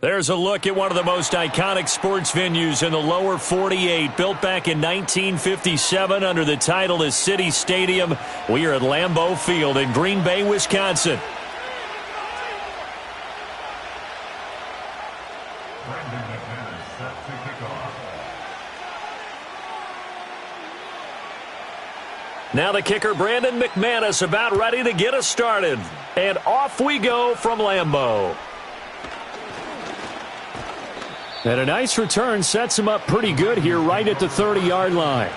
There's a look at one of the most iconic sports venues in the lower 48, built back in 1957 under the title of City Stadium. We are at Lambeau Field in Green Bay, Wisconsin. Now the kicker, Brandon McManus, about ready to get us started. And off we go from Lambeau. And a nice return sets him up pretty good here right at the 30-yard line.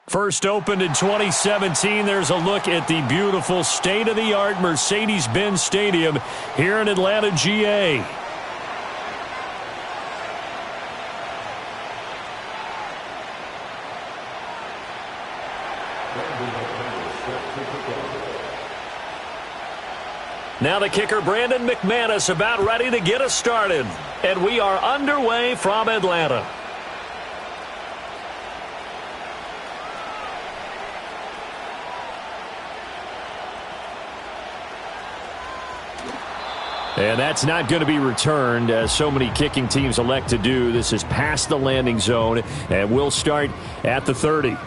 First opened in 2017, there's a look at the beautiful state-of-the-art Mercedes-Benz Stadium here in Atlanta, GA. Now the kicker, Brandon McManus, about ready to get us started. And we are underway from Atlanta. And that's not going to be returned, as so many kicking teams elect to do. This is past the landing zone, and we'll start at the 30.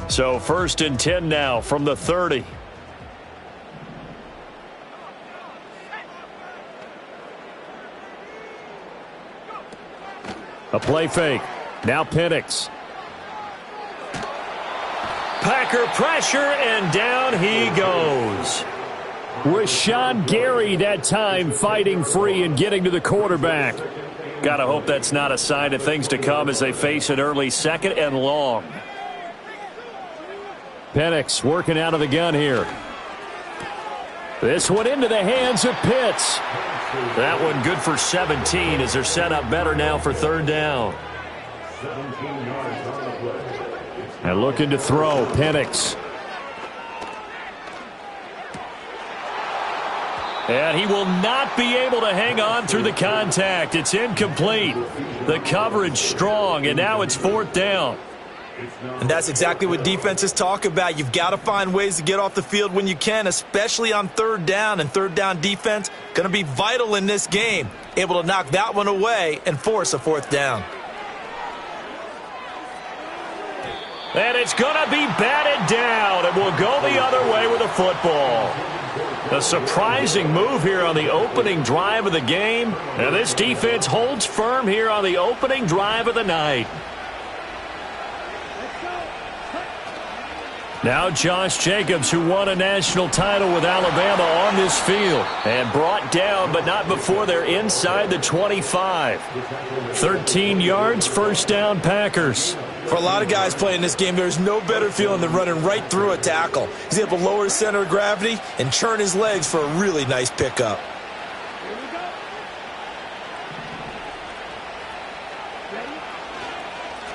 So 1st and 10 now from the 30. A play fake. Now Penix. Packer pressure, and down he goes. Rashawn Gary that time fighting free and getting to the quarterback. Gotta hope that's not a sign of things to come as they face an early 2nd and long. Penix working out of the gun here. This one into the hands of Pitts. That one good for 17 as they're set up better now for 3rd down. And looking to throw, Penix. And he will not be able to hang on through the contact. It's incomplete. The coverage strong, and now it's 4th down. And that's exactly what defenses talk about. You've got to find ways to get off the field when you can, especially on 3rd down. And 3rd down defense going to be vital in this game. Able to knock that one away and force a 4th down. And it's going to be batted down, and we'll go the other way with a football. A surprising move here on the opening drive of the game. And this defense holds firm here on the opening drive of the night. Now Josh Jacobs, who won a national title with Alabama, on this field. And brought down, but not before they're inside the 25. 13 yards, 1st down, Packers. For a lot of guys playing this game, there's no better feeling than running right through a tackle. He's able to lower his center of gravity and churn his legs for a really nice pickup.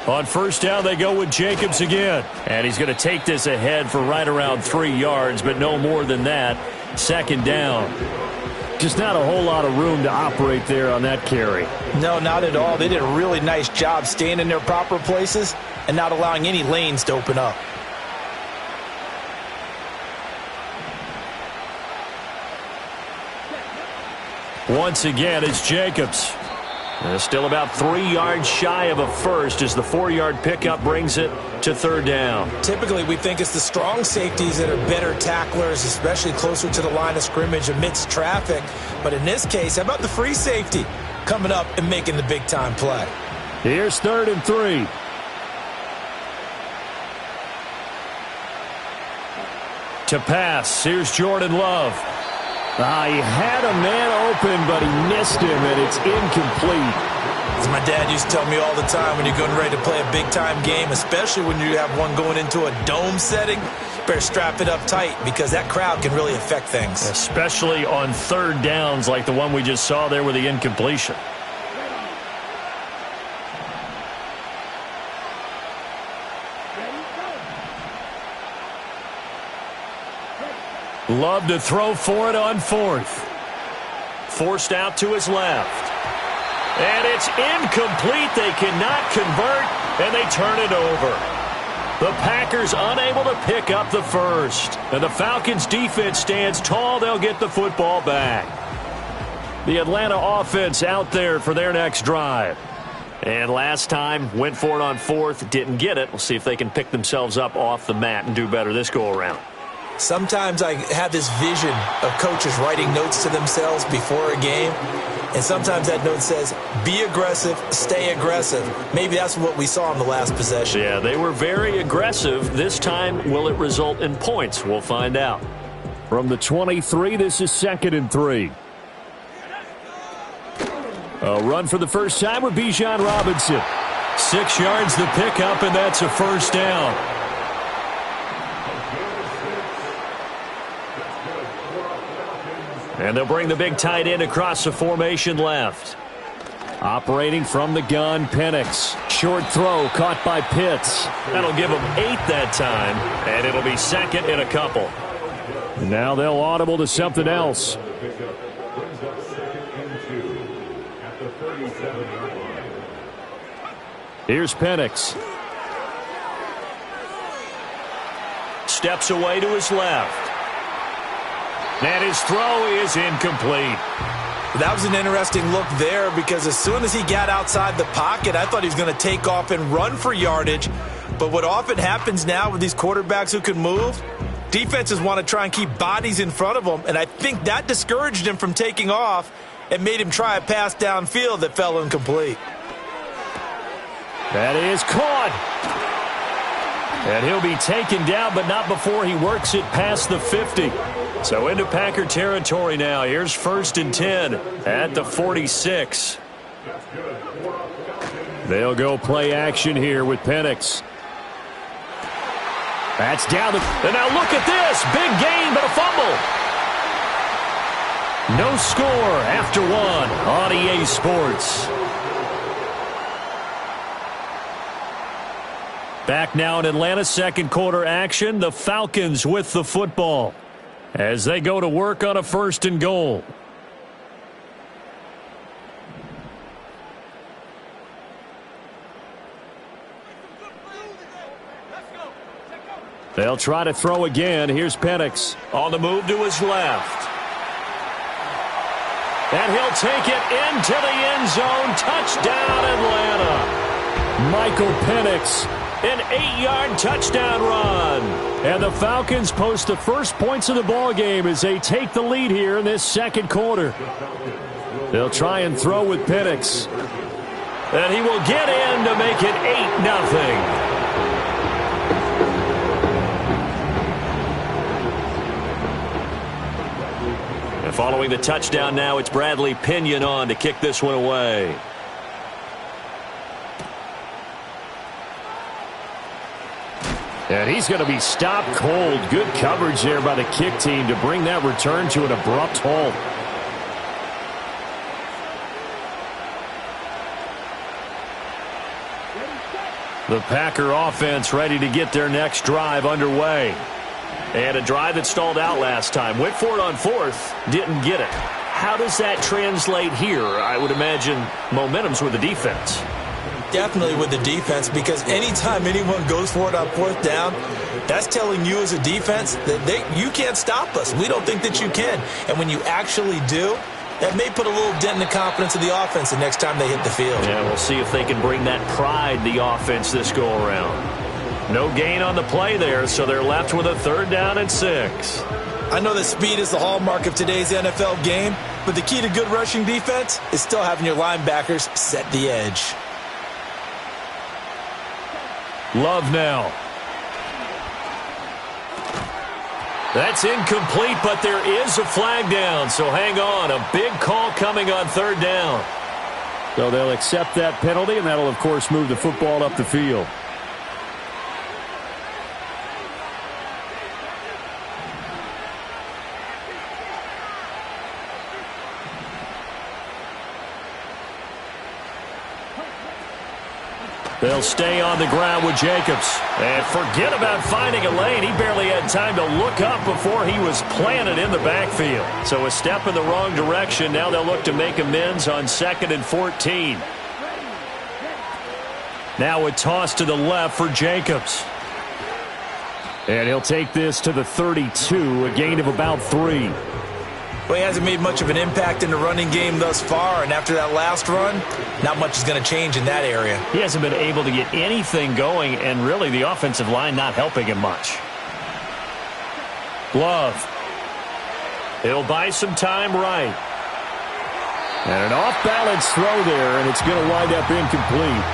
On 1st down, they go with Jacobs again. And he's going to take this ahead for right around 3 yards, but no more than that. 2nd down. Just not a whole lot of room to operate there on that carry. No, not at all. They did a really nice job staying in their proper places and not allowing any lanes to open up. Once again, it's Jacobs. Still about 3 yards shy of a first as the 4-yard pickup brings it to 3rd down. Typically, we think it's the strong safeties that are better tacklers, especially closer to the line of scrimmage amidst traffic. But in this case, how about the free safety coming up and making the big-time play? Here's 3rd and 3. To pass, here's Jordan Love. He had a man open, but he missed him, and it's incomplete. As my dad used to tell me all the time, when you're getting ready to play a big-time game, especially when you have one going into a dome setting, better strap it up tight because that crowd can really affect things. Especially on 3rd downs like the one we just saw there with the incompletion. Love to throw for it on 4th. Forced out to his left. And it's incomplete. They cannot convert, and they turn it over. The Packers unable to pick up the first. And the Falcons defense stands tall. They'll get the football back. The Atlanta offense out there for their next drive. And last time, went for it on 4th, didn't get it. We'll see if they can pick themselves up off the mat and do better this go-around. Sometimes I have this vision of coaches writing notes to themselves before a game, and sometimes that note says, be aggressive, stay aggressive. Maybe that's what we saw in the last possession. Yeah, they were very aggressive. This time, will it result in points? We'll find out. From the 23, this is 2nd and 3. A run for the first time with Bijan Robinson. 6 yards the pickup, and that's a 1st down. And they'll bring the big tight end across the formation left. Operating from the gun, Penix. Short throw caught by Pitts. That'll give them 8 that time, and it'll be 2nd and a couple. Now they'll audible to something else. Here's Penix. Steps away to his left. And his throw is incomplete. That was an interesting look there because as soon as he got outside the pocket, I thought he was going to take off and run for yardage. But what often happens now with these quarterbacks who can move, defenses want to try and keep bodies in front of them, and I think that discouraged him from taking off and made him try a pass downfield that fell incomplete. That is caught. And he'll be taken down, but not before he works it past the 50. So into Packer territory now. Here's 1st and 10 at the 46. They'll go play action here with Penix. That's down. And now look at this. Big gain, but a fumble. No score after one on EA Sports. Back now in Atlanta's second quarter action, the Falcons with the football as they go to work on a 1st and goal. They'll try to throw again. Here's Penix on the move to his left. And he'll take it into the end zone. Touchdown, Atlanta. Michael Penix, an 8-yard touchdown run. And the Falcons post the first points of the ball game as they take the lead here in this second quarter. They'll try and throw with Penix. And he will get in to make it 8-0. Following the touchdown now, it's Bradley Pinion on to kick this one away. And he's going to be stopped cold. Good coverage there by the kick team to bring that return to an abrupt halt. The Packer offense ready to get their next drive underway. And a drive that stalled out last time. Went for it on 4th. Didn't get it. How does that translate here? I would imagine momentum's with the defense. Definitely with the defense, because anytime anyone goes for it on 4th down, that's telling you as a defense that you can't stop us. We don't think that you can. And when you actually do, that may put a little dent in the confidence of the offense the next time they hit the field. Yeah, we'll see if they can bring that pride the offense this go around. No gain on the play there, so they're left with a 3rd down and 6. I know that speed is the hallmark of today's NFL game, but the key to good rushing defense is still having your linebackers set the edge. Love now. That's incomplete, but there is a flag down, so hang on. A big call coming on 3rd down. So they'll accept that penalty, and that'll, of course, move the football up the field. They'll stay on the ground with Jacobs. And forget about finding a lane. He barely had time to look up before he was planted in the backfield. So a step in the wrong direction. Now they'll look to make amends on 2nd and 14. Now a toss to the left for Jacobs. And he'll take this to the 32, a gain of about 3. Well, he hasn't made much of an impact in the running game thus far, and after that last run, not much is going to change in that area. He hasn't been able to get anything going, and really the offensive line not helping him much. Love. He'll buy some time right. And an off-balance throw there, and it's going to wind up incomplete.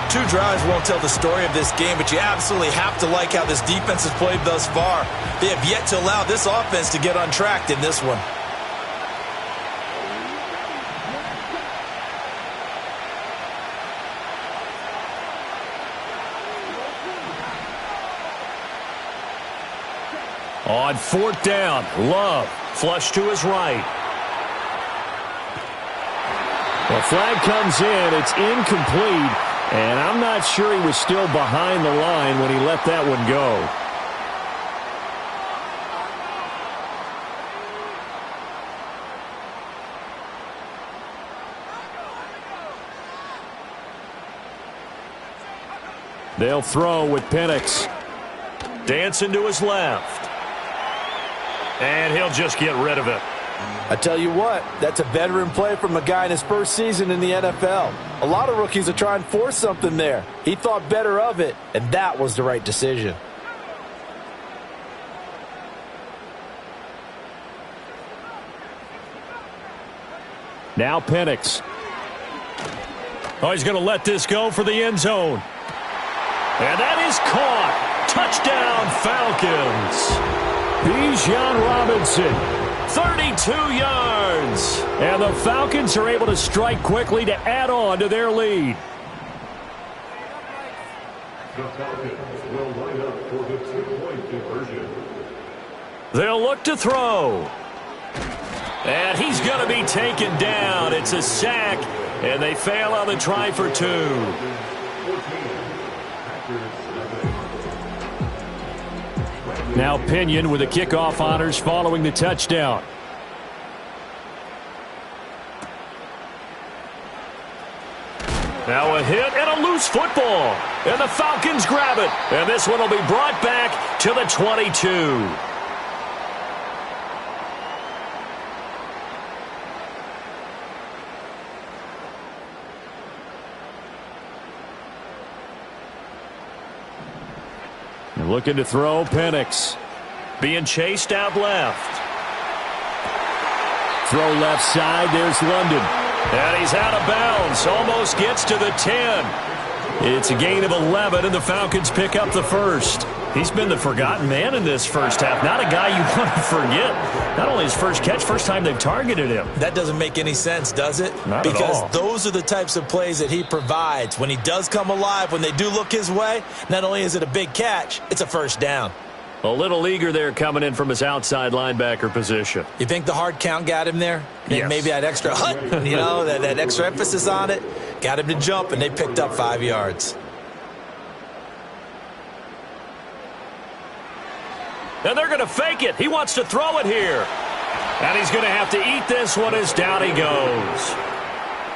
2 drives won't tell the story of this game, but you absolutely have to like how this defense has played thus far. They have yet to allow this offense to get untracked in this one. On 4th down, Love flush to his right. The flag comes in. It's incomplete, and I'm not sure he was still behind the line when he let that one go. They'll throw with Penix. Dancing to his left. And he'll just get rid of it. I tell you what, that's a veteran play from a guy in his first season in the NFL. A lot of rookies are trying to force something there. He thought better of it, and that was the right decision. Now Penix. Oh, he's going to let this go for the end zone. And that is caught. Touchdown, Falcons. Bijan Robinson, 32 yards. And the Falcons are able to strike quickly to add on to their lead. The Falcons will line up for the 2-point conversion. They'll look to throw. And he's going to be taken down. It's a sack, and they fail on the try for 2. Now Pinion with the kickoff honors following the touchdown. Now a hit and a loose football. And the Falcons grab it. And this one will be brought back to the 22. And looking to throw, Penix. Being chased out left. Throw left side, there's London. And he's out of bounds, almost gets to the 10. It's a gain of 11, and the Falcons pick up the first. He's been the forgotten man in this first half. Not a guy you want to forget. Not only his first catch, first time they've targeted him. That doesn't make any sense, does it? Not at all. Because those are the types of plays that he provides. When he does come alive, when they do look his way, not only is it a big catch, it's a first down. A little eager there coming in from his outside linebacker position. You think the hard count got him there? Yes. Maybe that extra hut, you know, that extra emphasis on it, got him to jump, and they picked up 5 yards. And they're going to fake it. He wants to throw it here. And he's going to have to eat this one as down he goes.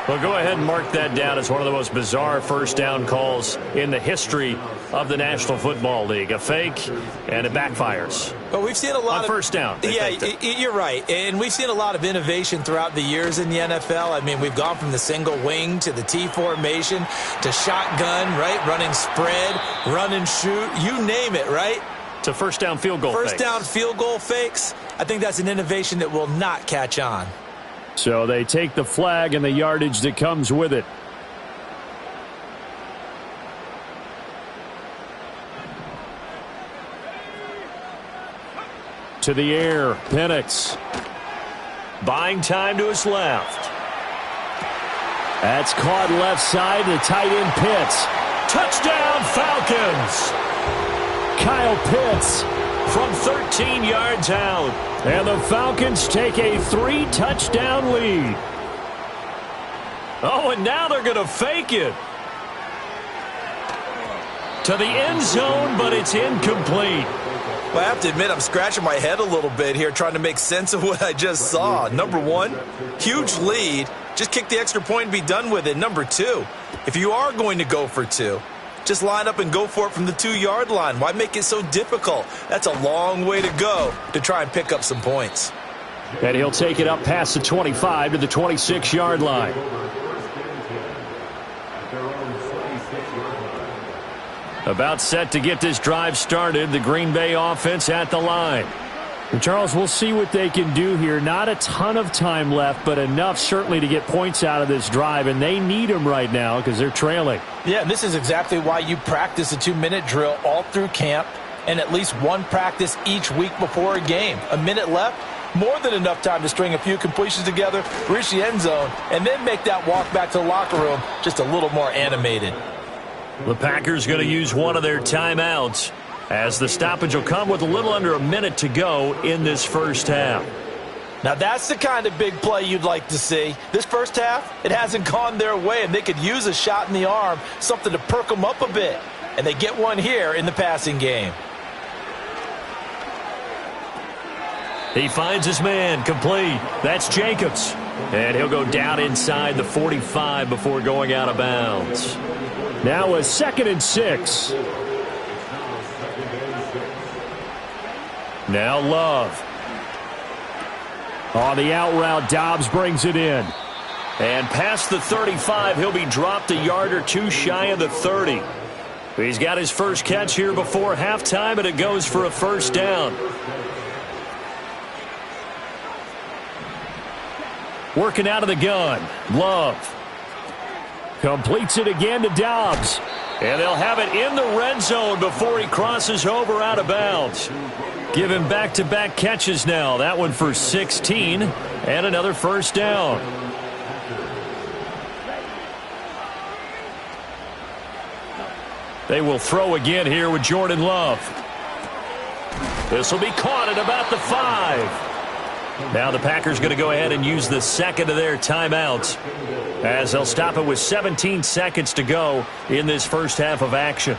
Well, go ahead and mark that down as one of the most bizarre first down calls in the history of the National Football League. A fake, and it backfires. But we've seen a lot on first down. Yeah, you're right. And we've seen a lot of innovation throughout the years in the NFL. I mean, we've gone from the single wing to the T formation to shotgun, right? Running spread, run and shoot, you name it, right? To first down field goal fakes. First down field goal fakes. I think that's an innovation that will not catch on. So they take the flag and the yardage that comes with it. To the air, Penix. Buying time to his left. That's caught left side, the tight end Pitts. Touchdown Falcons! Kyle Pitts from 13 yards out. And the Falcons take a 3-touchdown lead. Oh, and now they're going to fake it. To the end zone, but it's incomplete. Well, I have to admit, I'm scratching my head a little bit here trying to make sense of what I just saw. Number one, huge lead. Just kick the extra point and be done with it. Number two, if you are going to go for two, just line up and go for it from the 2-yard line. Why make it so difficult? That's a long way to go to try and pick up some points. And he'll take it up past the 25 to the 26-yard line. About set to get this drive started. The Green Bay offense at the line. And Charles, we'll see what they can do here. Not a ton of time left, but enough certainly to get points out of this drive, and they need them right now because they're trailing. Yeah, and this is exactly why you practice a 2-minute drill all through camp and at least one practice each week before a game. A minute left, more than enough time to string a few completions together, reach the end zone, and then make that walk back to the locker room just a little more animated. The Packers going to use one of their timeouts, as the stoppage will come with a little under a minute to go in this first half. Now that's the kind of big play you'd like to see. This first half, it hasn't gone their way, and they could use a shot in the arm, something to perk them up a bit. And they get one here in the passing game. He finds his man, complete. That's Jacobs. And he'll go down inside the 45 before going out of bounds. Now a 2nd and 6. Now Love. On the out route, Dobbs brings it in. And past the 35, he'll be dropped a yard or two shy of the 30. He's got his first catch here before halftime, and it goes for a first down. Working out of the gun, Love. Completes it again to Dobbs. And they'll have it in the red zone before he crosses over out of bounds. Give him back-to-back catches now. That one for 16 and another first down. They will throw again here with Jordan Love. This will be caught at about the 5. Now the Packers going to go ahead and use the second of their timeouts, as they'll stop it with 17 seconds to go in this first half of action.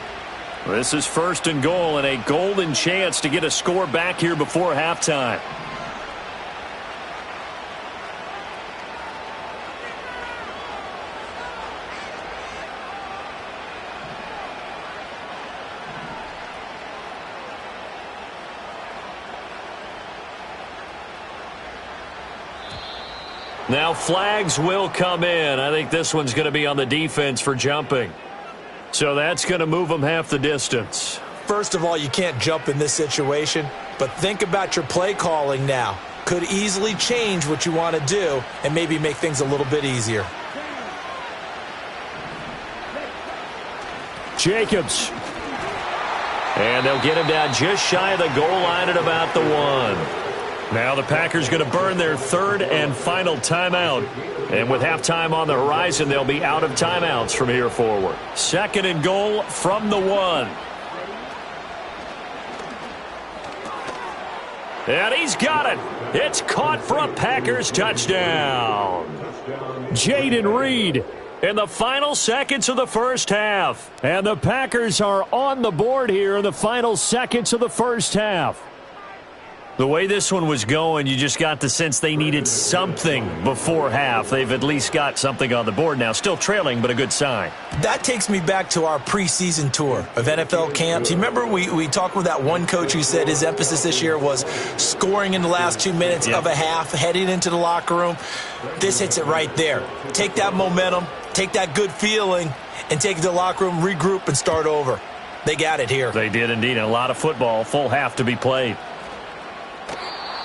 This is first and goal and a golden chance to get a score back here before halftime. Now flags will come in. I think this one's going to be on the defense for jumping. So that's going to move them half the distance. First of all, you can't jump in this situation, but think about your play calling now. Could easily change what you want to do and maybe make things a little bit easier. Jacobs. And they'll get him down just shy of the goal line at about the 1. Now the Packers going to burn their third and final timeout. And with halftime on the horizon, they'll be out of timeouts from here forward. Second and goal from the 1. And he's got it. It's caught for a Packers touchdown. Jaden Reed in the final seconds of the first half. And the Packers are on the board here in the final seconds of the first half. The way this one was going, you just got the sense they needed something before half. They've at least got something on the board now. Still trailing, but a good sign. That takes me back to our preseason tour of NFL camps. You remember we talked with that one coach who said his emphasis this year was scoring in the last 2 minutes of a half, heading into the locker room. This hits it right there. Take that momentum, take that good feeling, and take it to the locker room, regroup, and start over. They got it here. They did indeed, and a lot of football, full half to be played.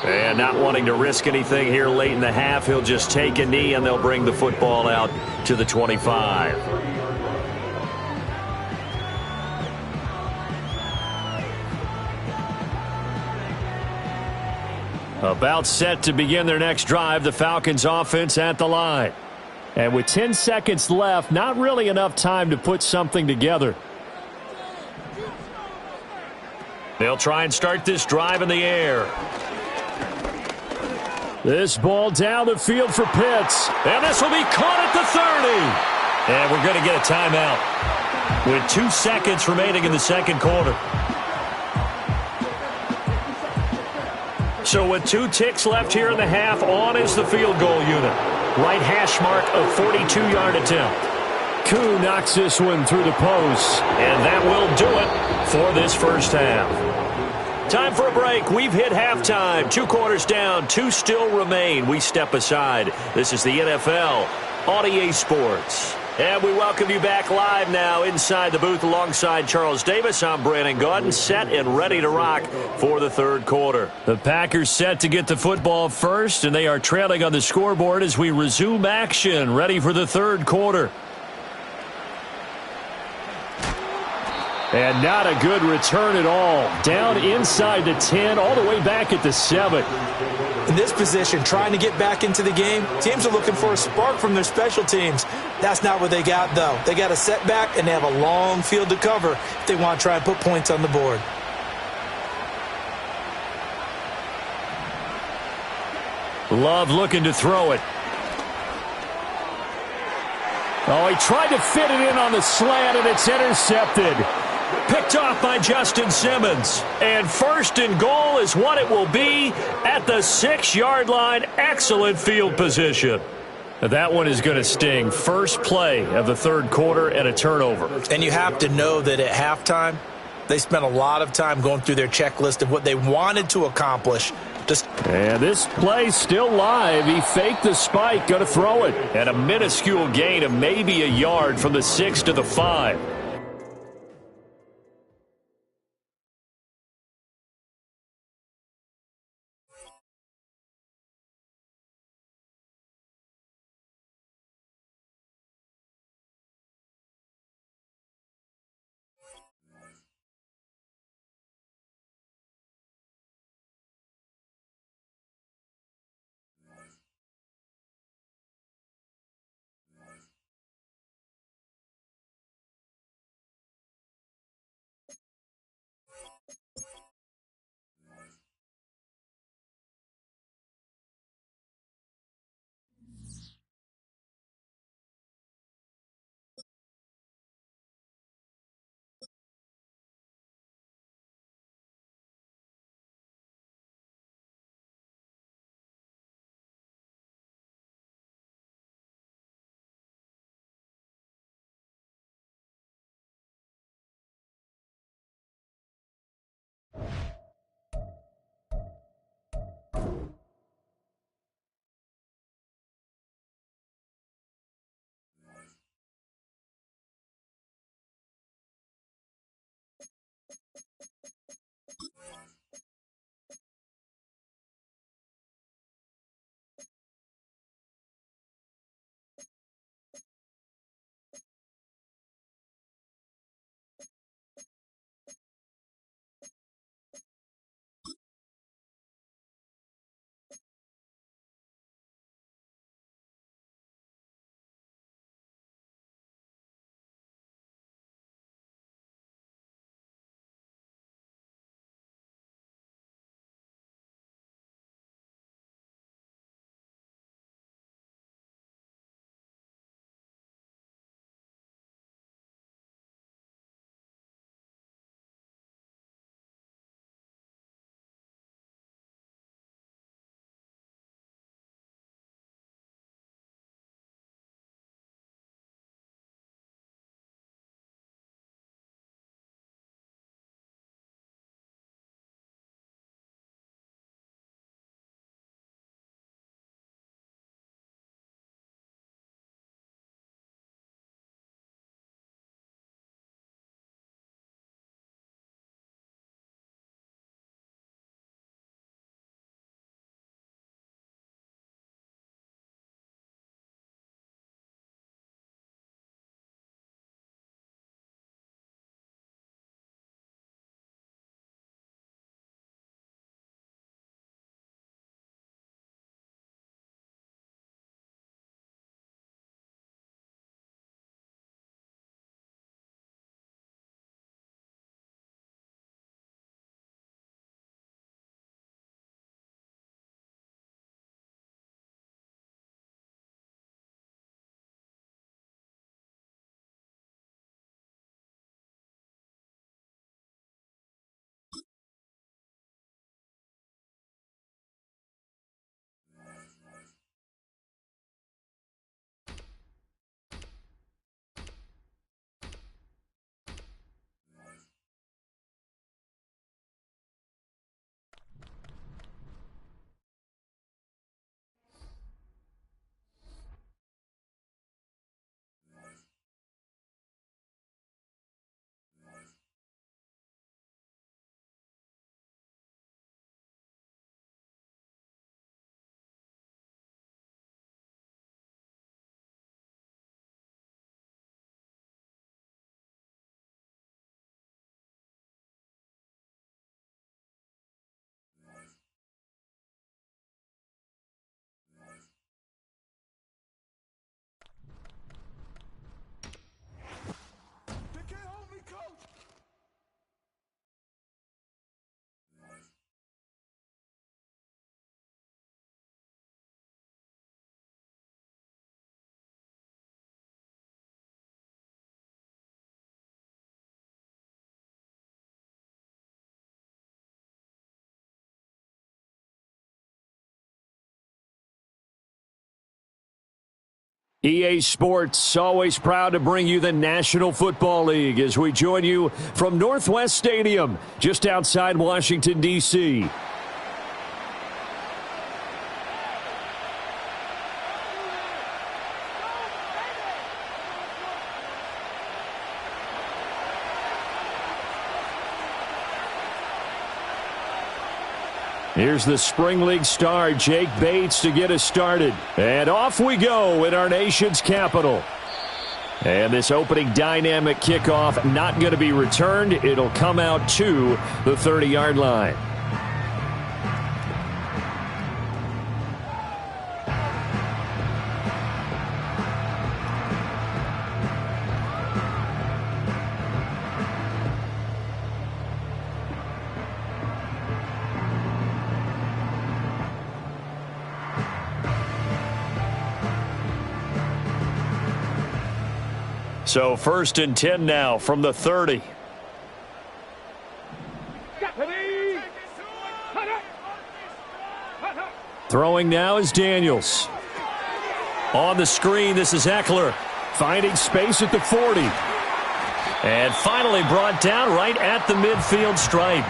And not wanting to risk anything here late in the half, he'll just take a knee and they'll bring the football out to the 25. About set to begin their next drive, the Falcons offense at the line. And with 10 seconds left, not really enough time to put something together. They'll try and start this drive in the air. This ball down the field for Pitts. And this will be caught at the 30. And we're going to get a timeout with 2 seconds remaining in the second quarter. So with 2 ticks left here in the half, on is the field goal unit. Right hash mark of 42-yard attempt. Koo knocks this one through the post. And that will do it for this first half. Time for a break. We've hit halftime. 2 quarters down, 2 still remain. We step aside. This is the NFL on EA Sports. And we welcome you back live now inside the booth alongside Charles Davis. I'm Brandon Gaudin, set and ready to rock for the third quarter. The Packers set to get the football first, and they are trailing on the scoreboard as we resume action, ready for the third quarter. And not a good return at all. Down inside the 10, all the way back at the 7. In this position, trying to get back into the game, teams are looking for a spark from their special teams. That's not what they got, though. They got a setback, and they have a long field to cover if they want to try and put points on the board. Love looking to throw it. Oh, he tried to fit it in on the slant, and it's intercepted. Picked off by Justin Simmons. And first and goal is what it will be at the 6-yard line. Excellent field position. That one is going to sting. First play of the third quarter and a turnover. And you have to know that at halftime, they spent a lot of time going through their checklist of what they wanted to accomplish. And this play still live. He faked the spike, going to throw it. And a minuscule gain of maybe a yard from the 6 to the 5. EA Sports, always proud to bring you the National Football League as we join you from Northwest Stadium, just outside Washington, D.C. Here's the Spring League star, Jake Bates, to get us started. And off we go in our nation's capital. And this opening dynamic kickoff not going to be returned. It'll come out to the 30-yard line. So 1st and 10 now from the 30. Throwing now is Daniels. On the screen, this is Eckler. Finding space at the 40. And finally brought down right at the midfield stripe.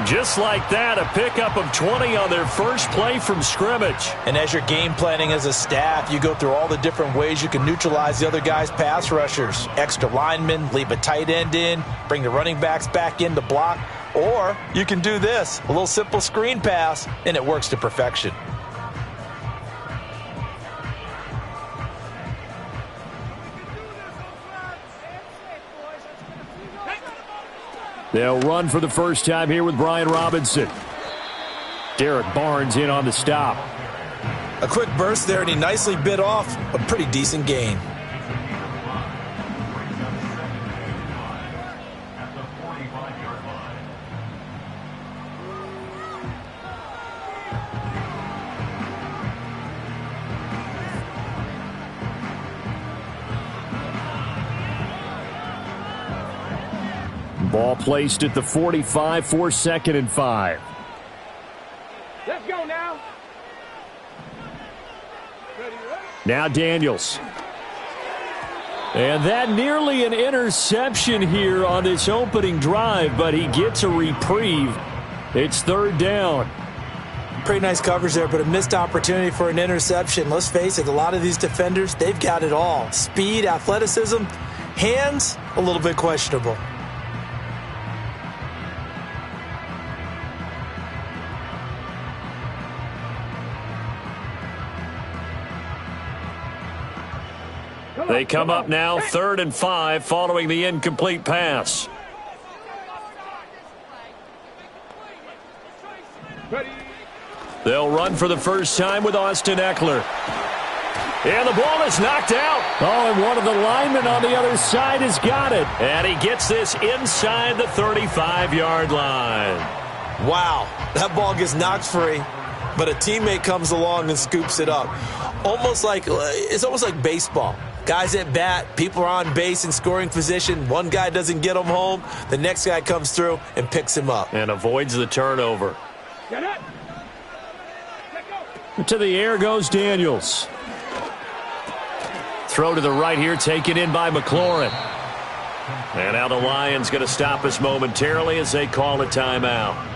Just like that, a pickup of 20 on their first play from scrimmage. And as you're game planning as a staff, you go through all the different ways you can neutralize the other guy's pass rushers. Extra linemen, leave a tight end in, bring the running backs back in to block. Or you can do this, a little simple screen pass, and it works to perfection. They'll run for the first time here with Brian Robinson. Derek Barnes in on the stop. A quick burst there, and he nicely bit off a pretty decent gain. Ball placed at the 45 for 2nd and 5. Let's go now. Now Daniels. And that nearly an interception here on this opening drive, but he gets a reprieve. It's 3rd down. Pretty nice coverage there, but a missed opportunity for an interception. Let's face it, a lot of these defenders, they've got it all. Speed, athleticism, hands, a little bit questionable. They come up now 3rd and 5 following the incomplete pass. They'll run for the first time with Austin Eckler. And the ball is knocked out. Oh, and one of the linemen on the other side has got it. And he gets this inside the 35-yard line. Wow, that ball gets knocked free, but a teammate comes along and scoops it up. It's almost like baseball. Guys at bat, people are on base in scoring position. One guy doesn't get him home. The next guy comes through and picks him up. And avoids the turnover. To the air goes Daniels. Throw to the right here, taken in by McLaurin. And now the Lions going to stop us momentarily as they call a timeout.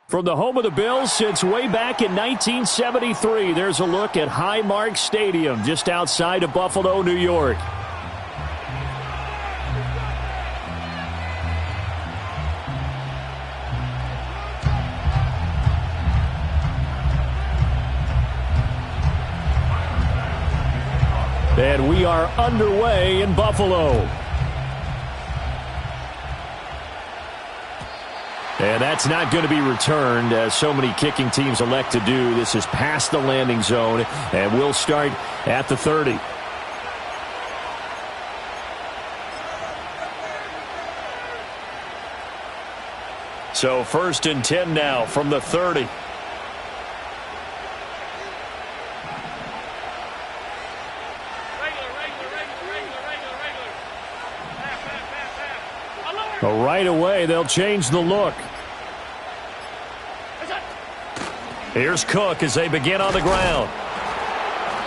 From the home of the Bills since way back in 1973, there's a look at Highmark Stadium just outside of Buffalo, New York. And we are underway in Buffalo. And that's not going to be returned, as so many kicking teams elect to do. This is past the landing zone, and we'll start at the 30. So 1st and 10 now from the 30. Right away, they'll change the look. Here's Cook as they begin on the ground.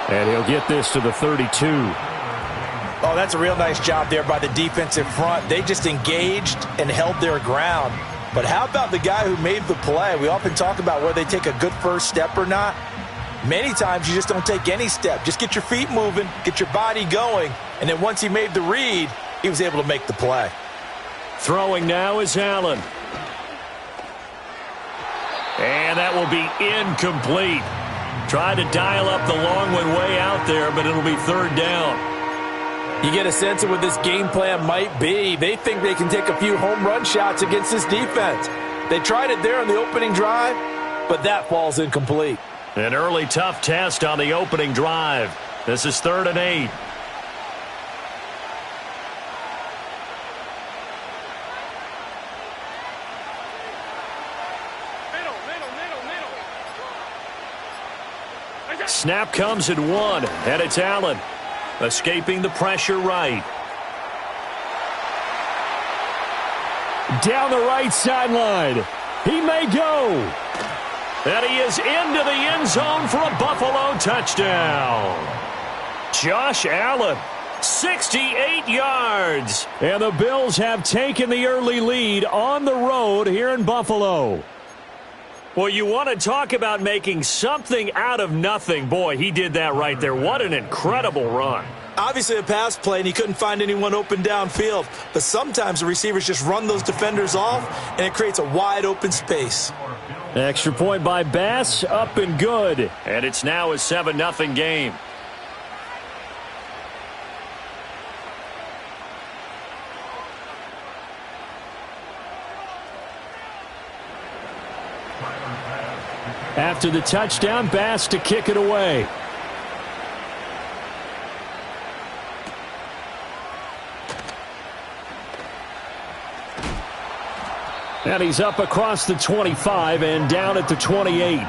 And he'll get this to the 32. Oh, that's a real nice job there by the defensive front. They just engaged and held their ground. But how about the guy who made the play? We often talk about whether they take a good first step or not. Many times you just don't take any step. Just get your feet moving, get your body going, and then once he made the read, he was able to make the play. Throwing now is Allen. And that will be incomplete. Tried to dial up the long one way out there, but it'll be 3rd down. You get a sense of what this game plan might be. They think they can take a few home run shots against this defense. They tried it there on the opening drive, but that falls incomplete. An early tough test on the opening drive. This is 3rd and 8. Snap comes at 1, and it's Allen. Escaping the pressure right. Down the right sideline. He may go. And he is into the end zone for a Buffalo touchdown. Josh Allen, 68 yards. And the Bills have taken the early lead on the road here in Buffalo. Well, you want to talk about making something out of nothing. Boy, he did that right there. What an incredible run. Obviously a pass play, and he couldn't find anyone open downfield. But sometimes the receivers just run those defenders off, and it creates a wide open space. Extra point by Bass, up and good. And it's now a 7-0 game. After the touchdown, Bass to kick it away. And he's up across the 25 and down at the 28.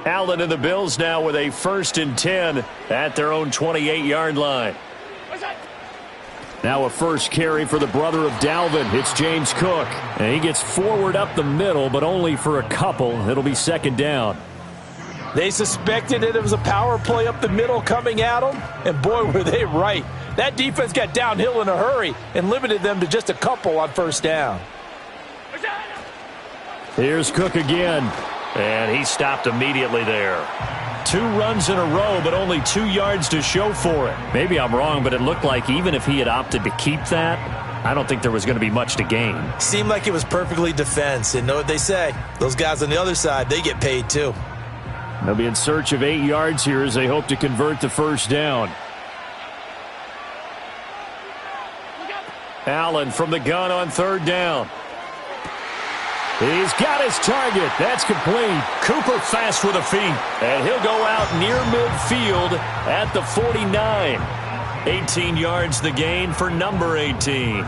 Allen and the Bills now with a 1st and 10 at their own 28-yard line. Now a first carry for the brother of Dalvin. It's James Cook. And he gets forward up the middle, but only for a couple. It'll be 2nd down. They suspected it was a power play up the middle coming at them, and boy, were they right. That defense got downhill in a hurry and limited them to just a couple on 1st down. Here's Cook again. And he stopped immediately there. 2 runs in a row, but only 2 yards to show for it. Maybe I'm wrong, but it looked like even if he had opted to keep that, I don't think there was going to be much to gain. Seemed like it was perfectly defense. And know what they say. Those guys on the other side, they get paid too. They'll be in search of 8 yards here as they hope to convert the 1st down. Allen from the gun on 3rd down. He's got his target. That's complete. Cooper fast with the feet. And he'll go out near midfield at the 49. 18 yards the gain for number 18.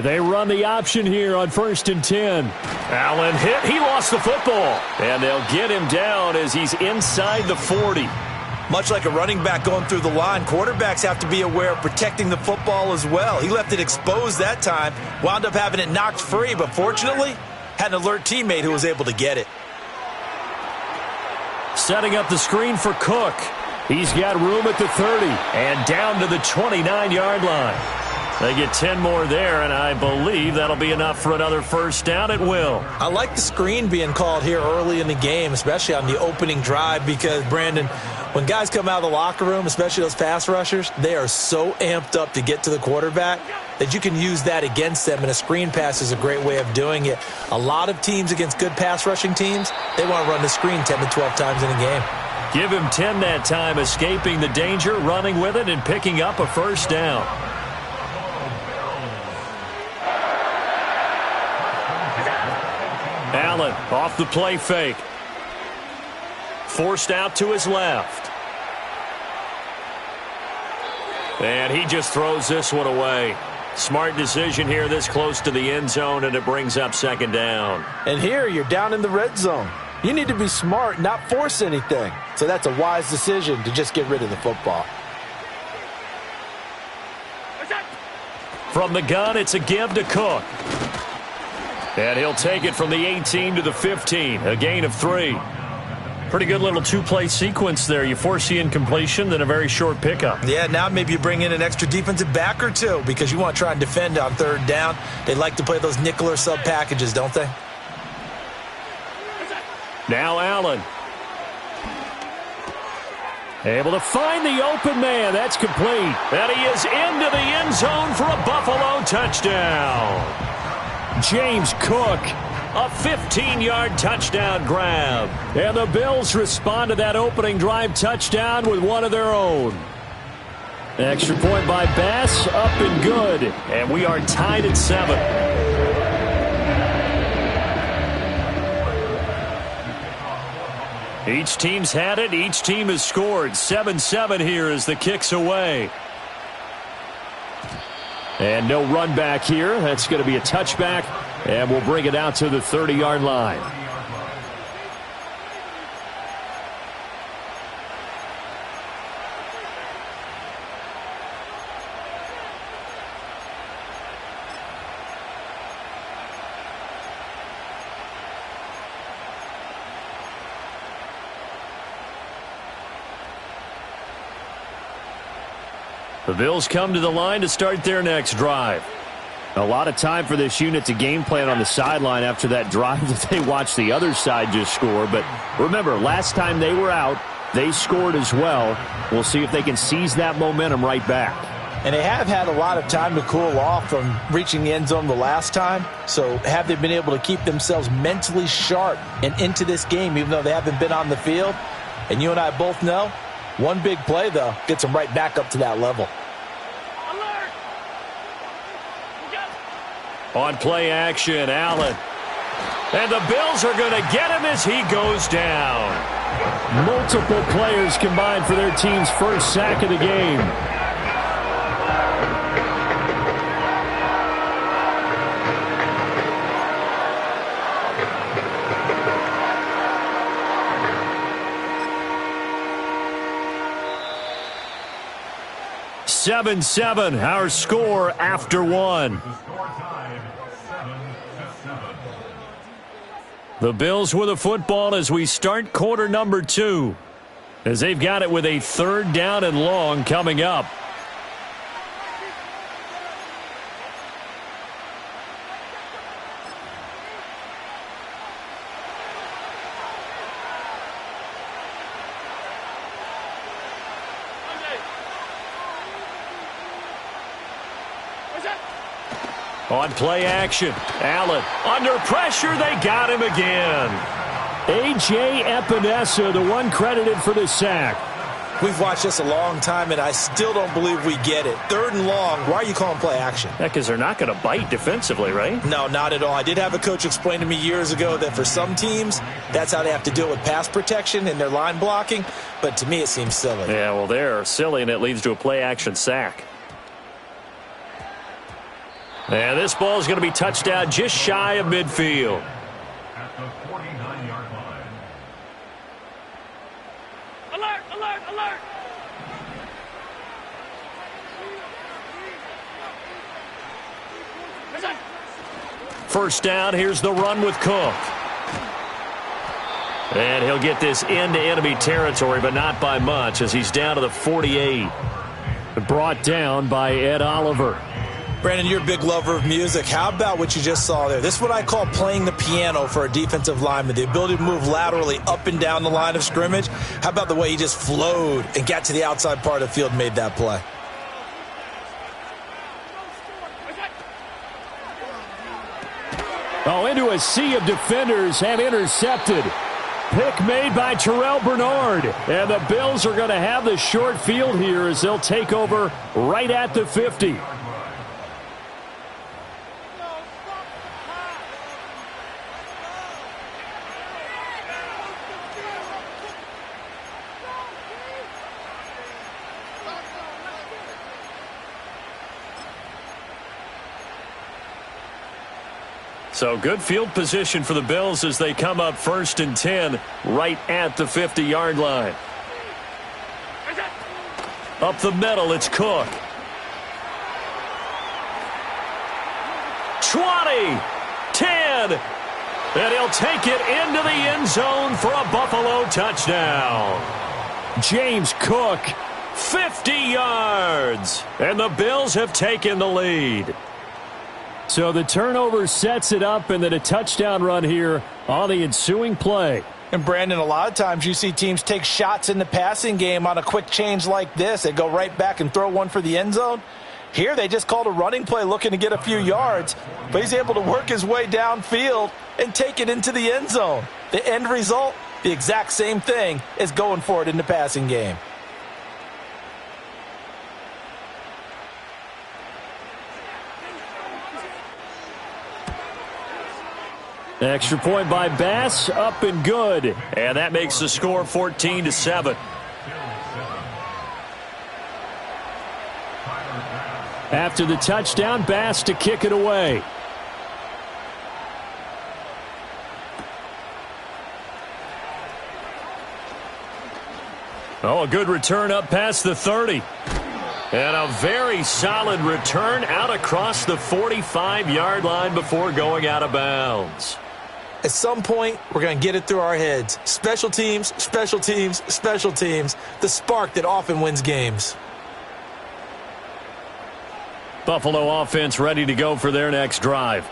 They run the option here on 1st and 10. Allen hit. He lost the football. And they'll get him down as he's inside the 40. Much like a running back going through the line, quarterbacks have to be aware of protecting the football as well. He left it exposed that time, wound up having it knocked free, but fortunately, had an alert teammate who was able to get it. Setting up the screen for Cook. He's got room at the 30 and down to the 29-yard line. They get 10 more there, and I believe that'll be enough for another first down at will. I like the screen being called here early in the game, especially on the opening drive, because, Brandon, when guys come out of the locker room, especially those pass rushers, they are so amped up to get to the quarterback that you can use that against them, and a screen pass is a great way of doing it. A lot of teams against good pass rushing teams, they want to run the screen 10 to 12 times in a game. Give him 10 that time, escaping the danger, running with it, and picking up a first down. Allen off the play fake. Forced out to his left. And he just throws this one away. Smart decision here this close to the end zone, and it brings up second down. And here you're down in the red zone. You need to be smart, not force anything. So that's a wise decision to just get rid of the football. From the gun, it's a give to Cook. And he'll take it from the 18 to the 15, a gain of 3. Pretty good little two-play sequence there. You force the incompletion, then a very short pickup. Yeah, now maybe you bring in an extra defensive back or two because you want to try and defend on third down. They like to play those nickel or sub packages, don't they? Now Allen. Able to find the open man. That's complete. And he is into the end zone for a Buffalo touchdown. James Cook, a 15-yard touchdown grab. And the Bills respond to that opening drive touchdown with one of their own. Extra point by Bass, up and good. And we are tied at 7. Each team's had it. Each team has scored. 7-7 here as the kick's away. And no run back here. That's going to be a touchback. And we'll bring it out to the 30-yard line. The Bills come to the line to start their next drive. A lot of time for this unit to game plan on the sideline after that drive that they watched the other side just score. But remember, last time they were out, they scored as well. We'll see if they can seize that momentum right back. And they have had a lot of time to cool off from reaching the end zone the last time. So have they been able to keep themselves mentally sharp and into this game, even though they haven't been on the field? And you and I both know, one big play, though, gets them right back up to that level. On play action, Allen. And the Bills are going to get him as he goes down. Multiple players combined for their team's first sack of the game. Seven, our score after one. The Bills with a football as we start quarter number 2. As they've got it with a third down and long coming up. On play action, Allen under pressure. They got him again. A.J. Epinesa, the one credited for the sack. We've watched this a long time, and I still don't believe we get it. Third and long, why are you calling play action? Because they're not going to bite defensively, right? No, not at all. I did have a coach explain to me years ago that for some teams, that's how they have to deal with pass protection and their line blocking. But to me, it seems silly. Yeah, well, they're silly, and it leads to a play action sack. And this ball is going to be touched down just shy of midfield. At the 49-yard line. Alert, alert, alert! First down, here's the run with Cook. And he'll get this into enemy territory, but not by much, as he's down to the 48. Brought down by Ed Oliver. Brandon, you're a big lover of music. How about what you just saw there? This is what I call playing the piano for a defensive lineman, the ability to move laterally up and down the line of scrimmage. How about the way he just flowed and got to the outside part of the field and made that play? Oh, into a sea of defenders and intercepted. Pick made by Terrell Bernard. And the Bills are going to have the short field here as they'll take over right at the 50. So good field position for the Bills as they come up 1st and 10 right at the 50-yard line. Up the middle, it's Cook. 20, 10, and he'll take it into the end zone for a Buffalo touchdown. James Cook, 50 yards, and the Bills have taken the lead. So the turnover sets it up, and then a touchdown run here on the ensuing play. And, Brandon, a lot of times you see teams take shots in the passing game on a quick change like this. They go right back and throw one for the end zone. Here they just called a running play looking to get a few yards, but he's able to work his way downfield and take it into the end zone. The end result, the exact same thing as going for it in the passing game. Extra point by Bass, up and good. And that makes the score 14-7. After the touchdown, Bass to kick it away. Oh, a good return up past the 30. And a very solid return out across the 45-yard line before going out of bounds. At some point, we're going to get it through our heads. Special teams, special teams, special teams. The spark that often wins games. Buffalo offense ready to go for their next drive.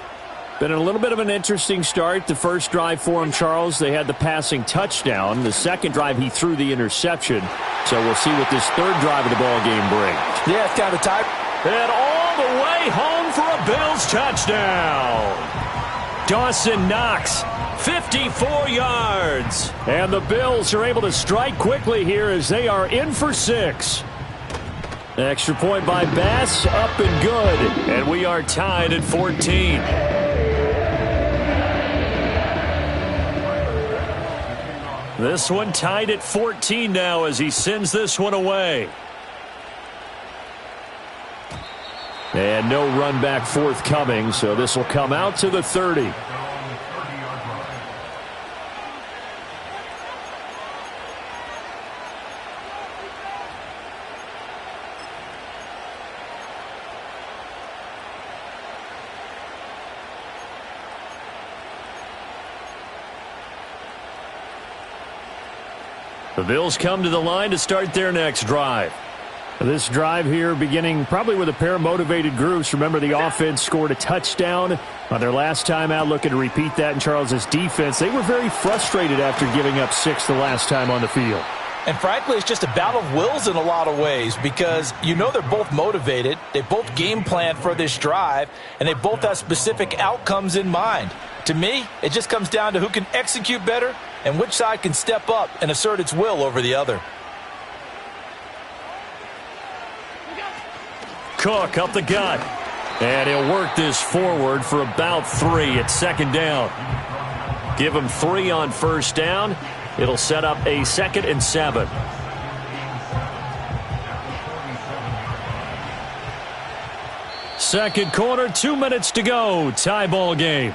Been a little bit of an interesting start. The first drive for him, Charles, they had the passing touchdown. The second drive, he threw the interception. So we'll see what this third drive of the ball game brings. Yeah, it's kind of tight. And all the way home for a Bills touchdown. Dawson Knox, 54 yards. And the Bills are able to strike quickly here as they are in for 6. Extra point by Bass, up and good. And we are tied at 14. This one tied at 14 now as he sends this one away. And no run back forthcoming, so this will come out to the 30. The Bills come to the line to start their next drive. This drive here beginning probably with a pair of motivated groups. Remember, the offense scored a touchdown on their last time out, looking to repeat that in Charles's defense. They were very frustrated after giving up 6 the last time on the field. And frankly, it's just a battle of wills in a lot of ways because you know they're both motivated. They both game plan for this drive, and they both have specific outcomes in mind. To me, it just comes down to who can execute better and which side can step up and assert its will over the other. Cook up the gut. And he'll work this forward for about 3 at second down. Give him 3 on first down. It'll set up a 2nd and 7. Second quarter, 2 minutes to go. Tie ball game.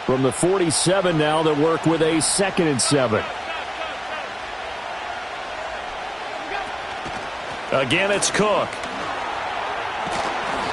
From the 47 now, they'll work with a 2nd and 7. Again, it's Cook.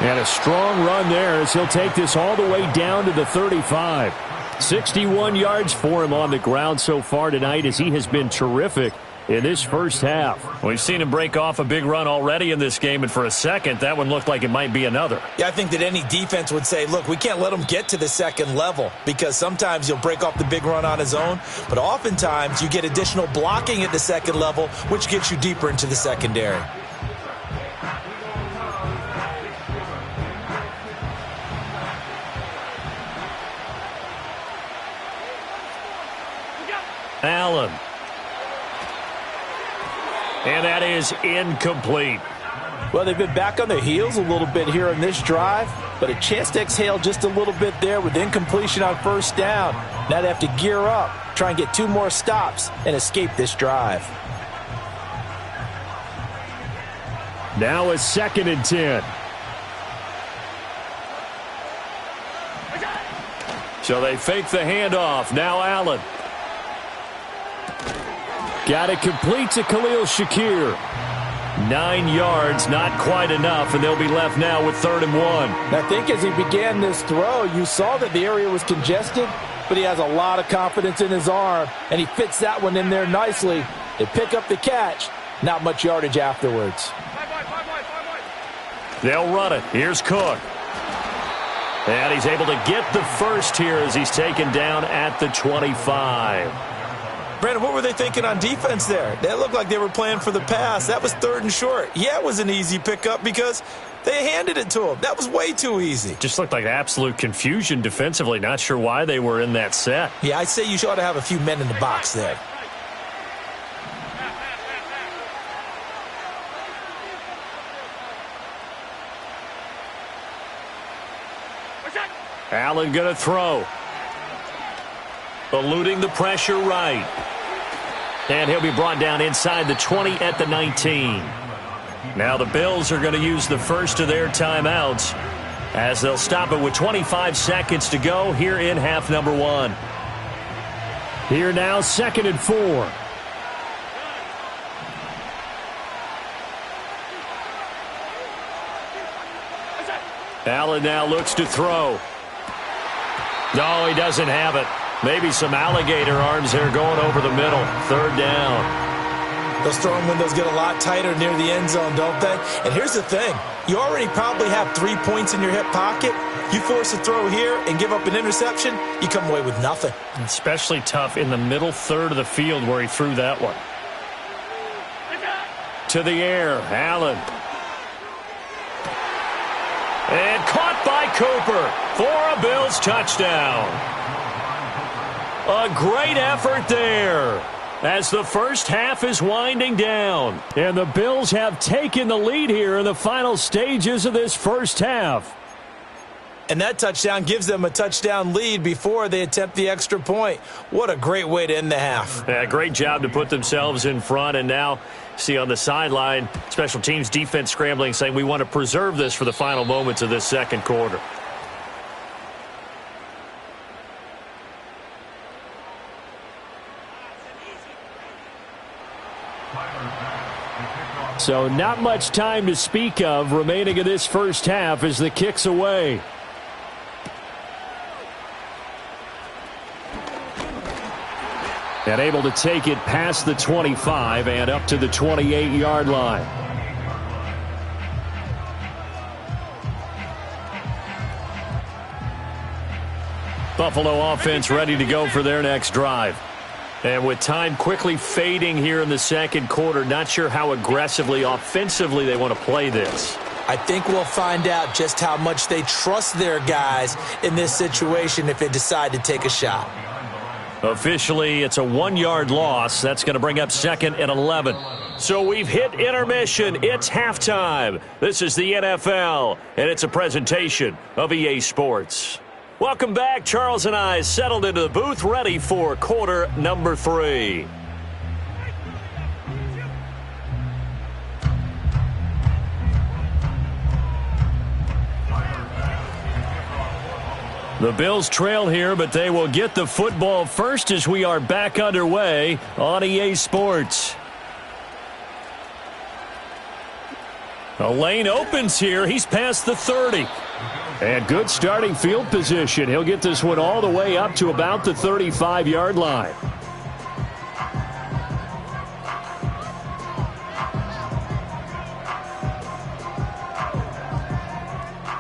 And a strong run there as he'll take this all the way down to the 35. 61 yards for him on the ground so far tonight as he has been terrific in this first half. We've seen him break off a big run already in this game, and for a second, that one looked like it might be another. Yeah, I think that any defense would say, look, we can't let him get to the second level because sometimes he'll break off the big run on his own, but oftentimes you get additional blocking at the second level, which gets you deeper into the secondary. Allen. And that is incomplete. Well, they've been back on their heels a little bit here in this drive, but a chance to exhale just a little bit there with incompletion on first down. Now they have to gear up, try and get 2 more stops, and escape this drive. Now a 2nd and 10. So they fake the handoff. Now Allen. Got it complete to Khalil Shakir. 9 yards, not quite enough, and they'll be left now with 3rd and 1. I think as he began this throw, you saw that the area was congested, but he has a lot of confidence in his arm, and he fits that one in there nicely. They pick up the catch, not much yardage afterwards. They'll run it. Here's Cook. And he's able to get the first here as he's taken down at the 25. Brandon, what were they thinking on defense there? That looked like they were playing for the pass. That was 3rd and short. Yeah, it was an easy pickup because they handed it to him. That was way too easy. Just looked like absolute confusion defensively. Not sure why they were in that set. Yeah, I'd say you ought to have a few men in the box there. Allen going to throw. Eluding the pressure right. And he'll be brought down inside the 20 at the 19. Now the Bills are going to use the first of their timeouts as they'll stop it with 25 seconds to go here in half number 1. Here now, 2nd and 4. Allen now looks to throw. No, he doesn't have it. Maybe some alligator arms there going over the middle. 3rd down. Those throwing windows get a lot tighter near the end zone, don't they? And here's the thing. You already probably have 3 points in your hip pocket. You force a throw here and give up an interception, you come away with nothing. Especially tough in the middle third of the field where he threw that one. To the air, Allen. And caught by Cooper for a Bills touchdown. A great effort there as the first half is winding down. And the Bills have taken the lead here in the final stages of this first half. And that touchdown gives them a touchdown lead before they attempt the extra point. What a great way to end the half. Yeah, great job to put themselves in front. And now, see on the sideline, special teams defense scrambling, saying we want to preserve this for the final moments of this second quarter. So not much time to speak of remaining in this first half as the kick's away. And able to take it past the 25 and up to the 28-yard line. Buffalo offense ready to go for their next drive. And with time quickly fading here in the second quarter, not sure how aggressively, offensively they want to play this. I think we'll find out just how much they trust their guys in this situation if they decide to take a shot. Officially, it's a 1-yard loss. That's going to bring up 2nd and 11. So we've hit intermission. It's halftime. This is the NFL, and it's a presentation of EA Sports. Welcome back. Charles and I settled into the booth, ready for quarter number 3. The Bills trail here, but they will get the football first as we are back underway on EA Sports. A lane opens here. He's past the 30. And good starting field position. He'll get this one all the way up to about the 35-yard line.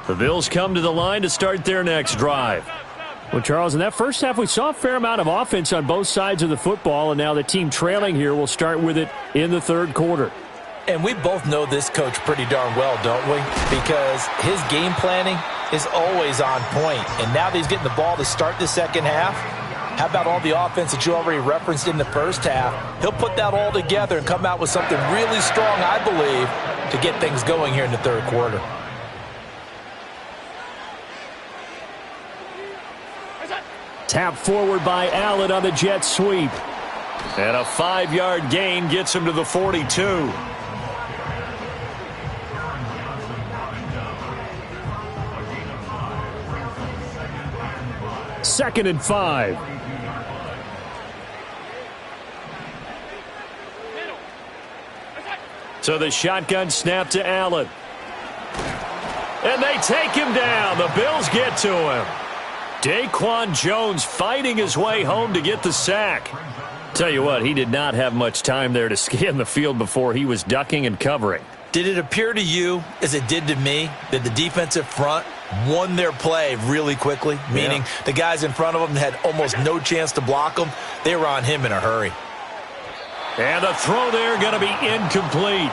The Bills come to the line to start their next drive. Well, Charles, in that first half, we saw a fair amount of offense on both sides of the football, and now the team trailing here will start with it in the third quarter. And we both know this coach pretty darn well, don't we? Because his game planning is always on point. And now that he's getting the ball to start the second half, how about all the offense that you already referenced in the first half? He'll put that all together and come out with something really strong, I believe, to get things going here in the third quarter. Tap forward by Allen on the jet sweep. And a 5-yard gain gets him to the 42. Second and 5. So the shotgun snap to Allen. And they take him down. The Bills get to him. Daquan Jones fighting his way home to get the sack. Tell you what, he did not have much time there to scan the field before he was ducking and covering. Did it appear to you, as it did to me, that the defensive front won their play really quickly? Meaning the guys in front of them had almost no chance to block them. They were on him in a hurry. And the throw there going to be incomplete.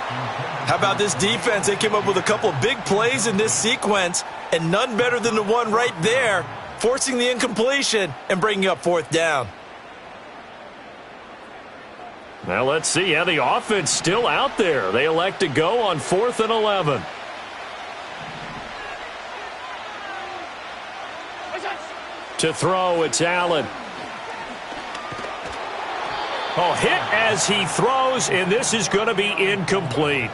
How about this defense? They came up with a couple of big plays in this sequence, and none better than the one right there, forcing the incompletion and bringing up fourth down. Now let's see how the offense still out there. They elect to go on 4th and 11. To throw, it's Allen. Oh, hit as he throws, and this is going to be incomplete.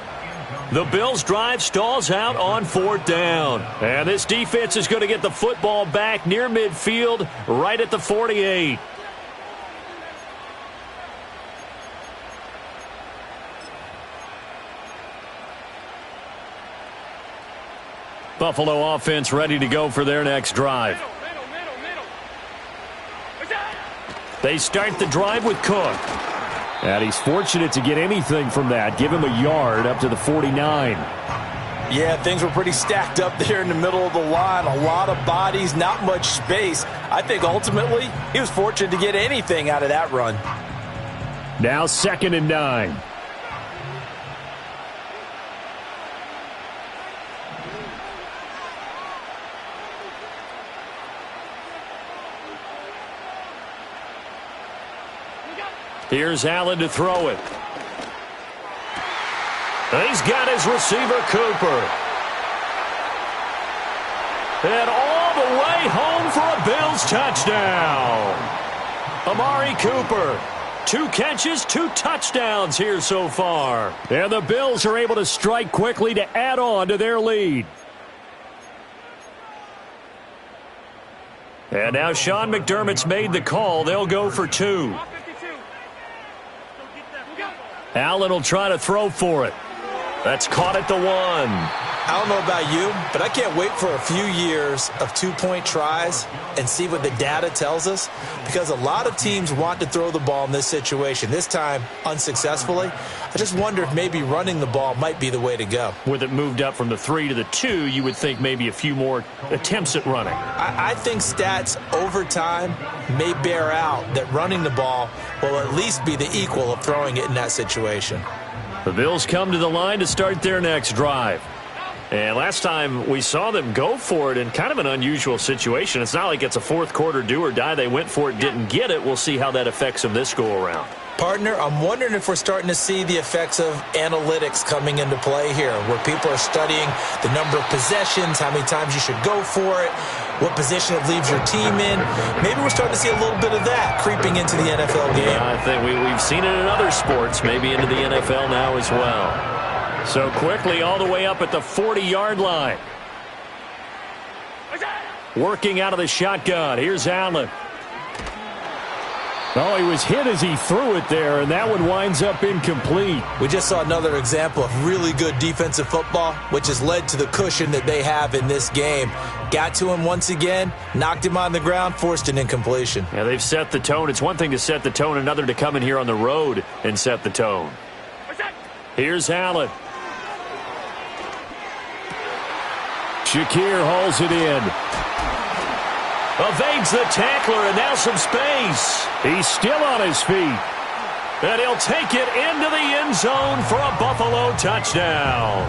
The Bills' drive stalls out on 4th down. And this defense is going to get the football back near midfield, right at the 48. Buffalo offense ready to go for their next drive. They start the drive with Cook. And he's fortunate to get anything from that. Give him a yard up to the 49. Yeah, things were pretty stacked up there in the middle of the line. A lot of bodies, not much space. I think ultimately he was fortunate to get anything out of that run. Now 2nd and 9. Here's Allen to throw it. He's got his receiver, Cooper. And all the way home for a Bills touchdown. Amari Cooper, 2 catches, 2 touchdowns here so far. And the Bills are able to strike quickly to add on to their lead. And now Sean McDermott's made the call. They'll go for 2. Allen will try to throw for it. That's caught at the 1. I don't know about you, but I can't wait for a few years of 2-point tries and see what the data tells us, because a lot of teams want to throw the ball in this situation. This time, unsuccessfully. I just wonder if maybe running the ball might be the way to go. With it moved up from the 3 to the 2, you would think maybe a few more attempts at running. I think stats over time may bear out that running the ball will at least be the equal of throwing it in that situation. The Bills come to the line to start their next drive. And last time we saw them go for it in kind of an unusual situation. It's not like it's a fourth quarter do or die. They went for it, didn't get it. We'll see how that affects them this go around. Partner, I'm wondering if we're starting to see the effects of analytics coming into play here, where people are studying the number of possessions, how many times you should go for it, what position it leaves your team in. Maybe we're starting to see a little bit of that creeping into the NFL game. Yeah, I think we've seen it in other sports, maybe into the NFL now as well. So quickly all the way up at the 40-yard line. Working out of the shotgun. Here's Allen. Oh, he was hit as he threw it there, and that one winds up incomplete. We just saw another example of really good defensive football, which has led to the cushion that they have in this game. Got to him once again, knocked him on the ground, forced an incompletion. Yeah, they've set the tone. It's one thing to set the tone, another to come in here on the road and set the tone. Here's Allen. Shakir hauls it in. Evades the tackler, and now some space. He's still on his feet. And he'll take it into the end zone for a Buffalo touchdown.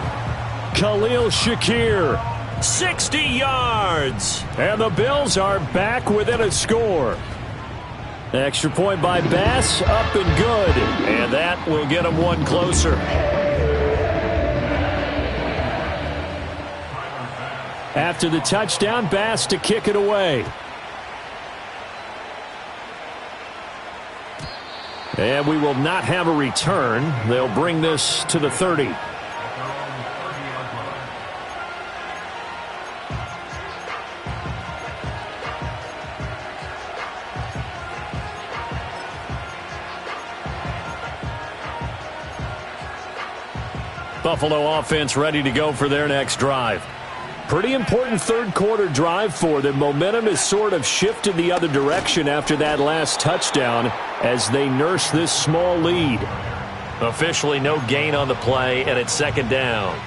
Khalil Shakir, 60 yards. And the Bills are back within a score. Extra point by Bass, up and good. And that will get them one closer. After the touchdown, Bass to kick it away. And we will not have a return. They'll bring this to the 30. Buffalo offense ready to go for their next drive. Pretty important third quarter drive for them. Momentum has sort of shifted the other direction after that last touchdown as they nurse this small lead. Officially no gain on the play, and it's second down.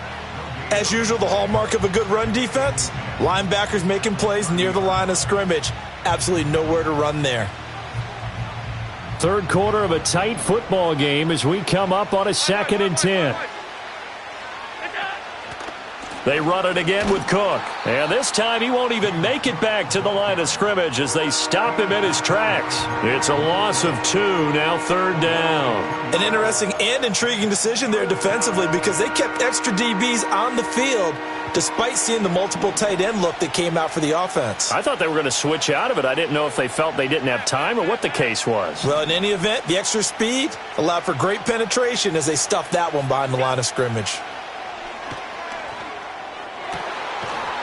As usual, the hallmark of a good run defense, linebackers making plays near the line of scrimmage. Absolutely nowhere to run there. Third quarter of a tight football game as we come up on a 2nd and 10. They run it again with Cook. And this time he won't even make it back to the line of scrimmage as they stop him in his tracks. It's a loss of 2, now 3rd down. An interesting and intriguing decision there defensively because they kept extra DBs on the field despite seeing the multiple tight end look that came out for the offense. I thought they were going to switch out of it. I didn't know if they felt they didn't have time or what the case was. Well, in any event, the extra speed allowed for great penetration as they stuffed that one behind the line of scrimmage.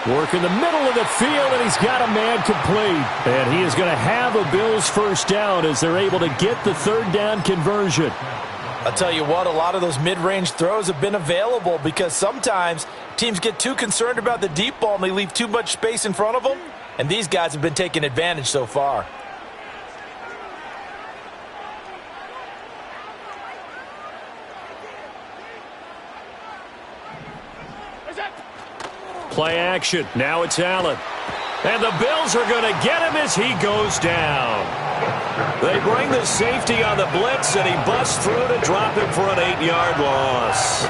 Work in the middle of the field, and he's got a man complete. And he is going to have a Bills first down as they're able to get the 3rd down conversion. I'll tell you what, a lot of those mid-range throws have been available because sometimes teams get too concerned about the deep ball and they leave too much space in front of them. And these guys have been taking advantage so far. Play action. Now it's Allen. And the Bills are going to get him as he goes down. They bring the safety on the blitz, and he busts through to drop him for an 8-yard loss.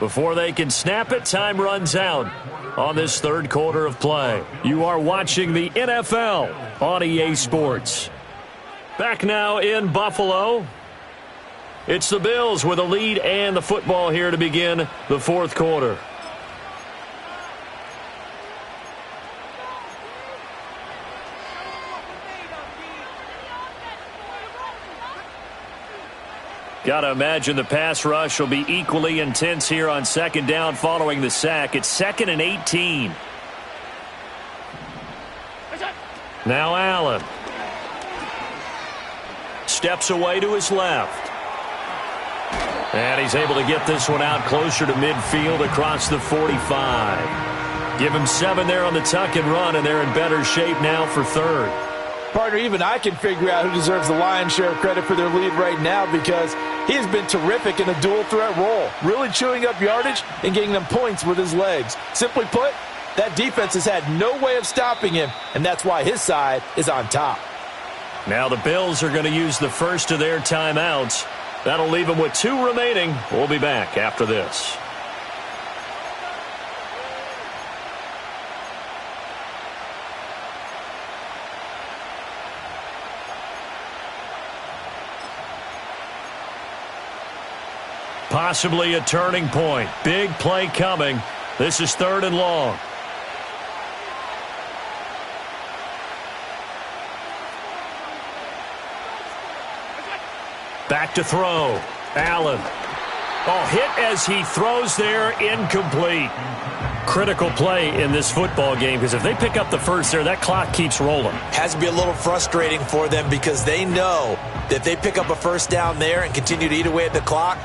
Before they can snap it, time runs out on this 3rd quarter of play. You are watching the NFL on EA Sports. Back now in Buffalo. It's the Bills with a lead and the football here to begin the 4th quarter. Got to imagine the pass rush will be equally intense here on 2nd down following the sack. It's 2nd and 18. Now Allen. Steps away to his left. And he's able to get this one out closer to midfield across the 45. Give him 7 there on the tuck and run, and they're in better shape now for 3rd. Partner, even I can figure out who deserves the lion's share of credit for their lead right now because he has been terrific in a dual threat role, really chewing up yardage and getting them points with his legs. Simply put, that defense has had no way of stopping him, and that's why his side is on top. Now the Bills are going to use the first of their timeouts. That'll leave them with 2 remaining. We'll be back after this. Possibly a turning point. Big play coming. This is 3rd and long. Back to throw. Allen. Oh, hit as he throws there, incomplete. Critical play in this football game because if they pick up the first there, that clock keeps rolling. Has to be a little frustrating for them because they know that if they pick up a first down there and continue to eat away at the clock,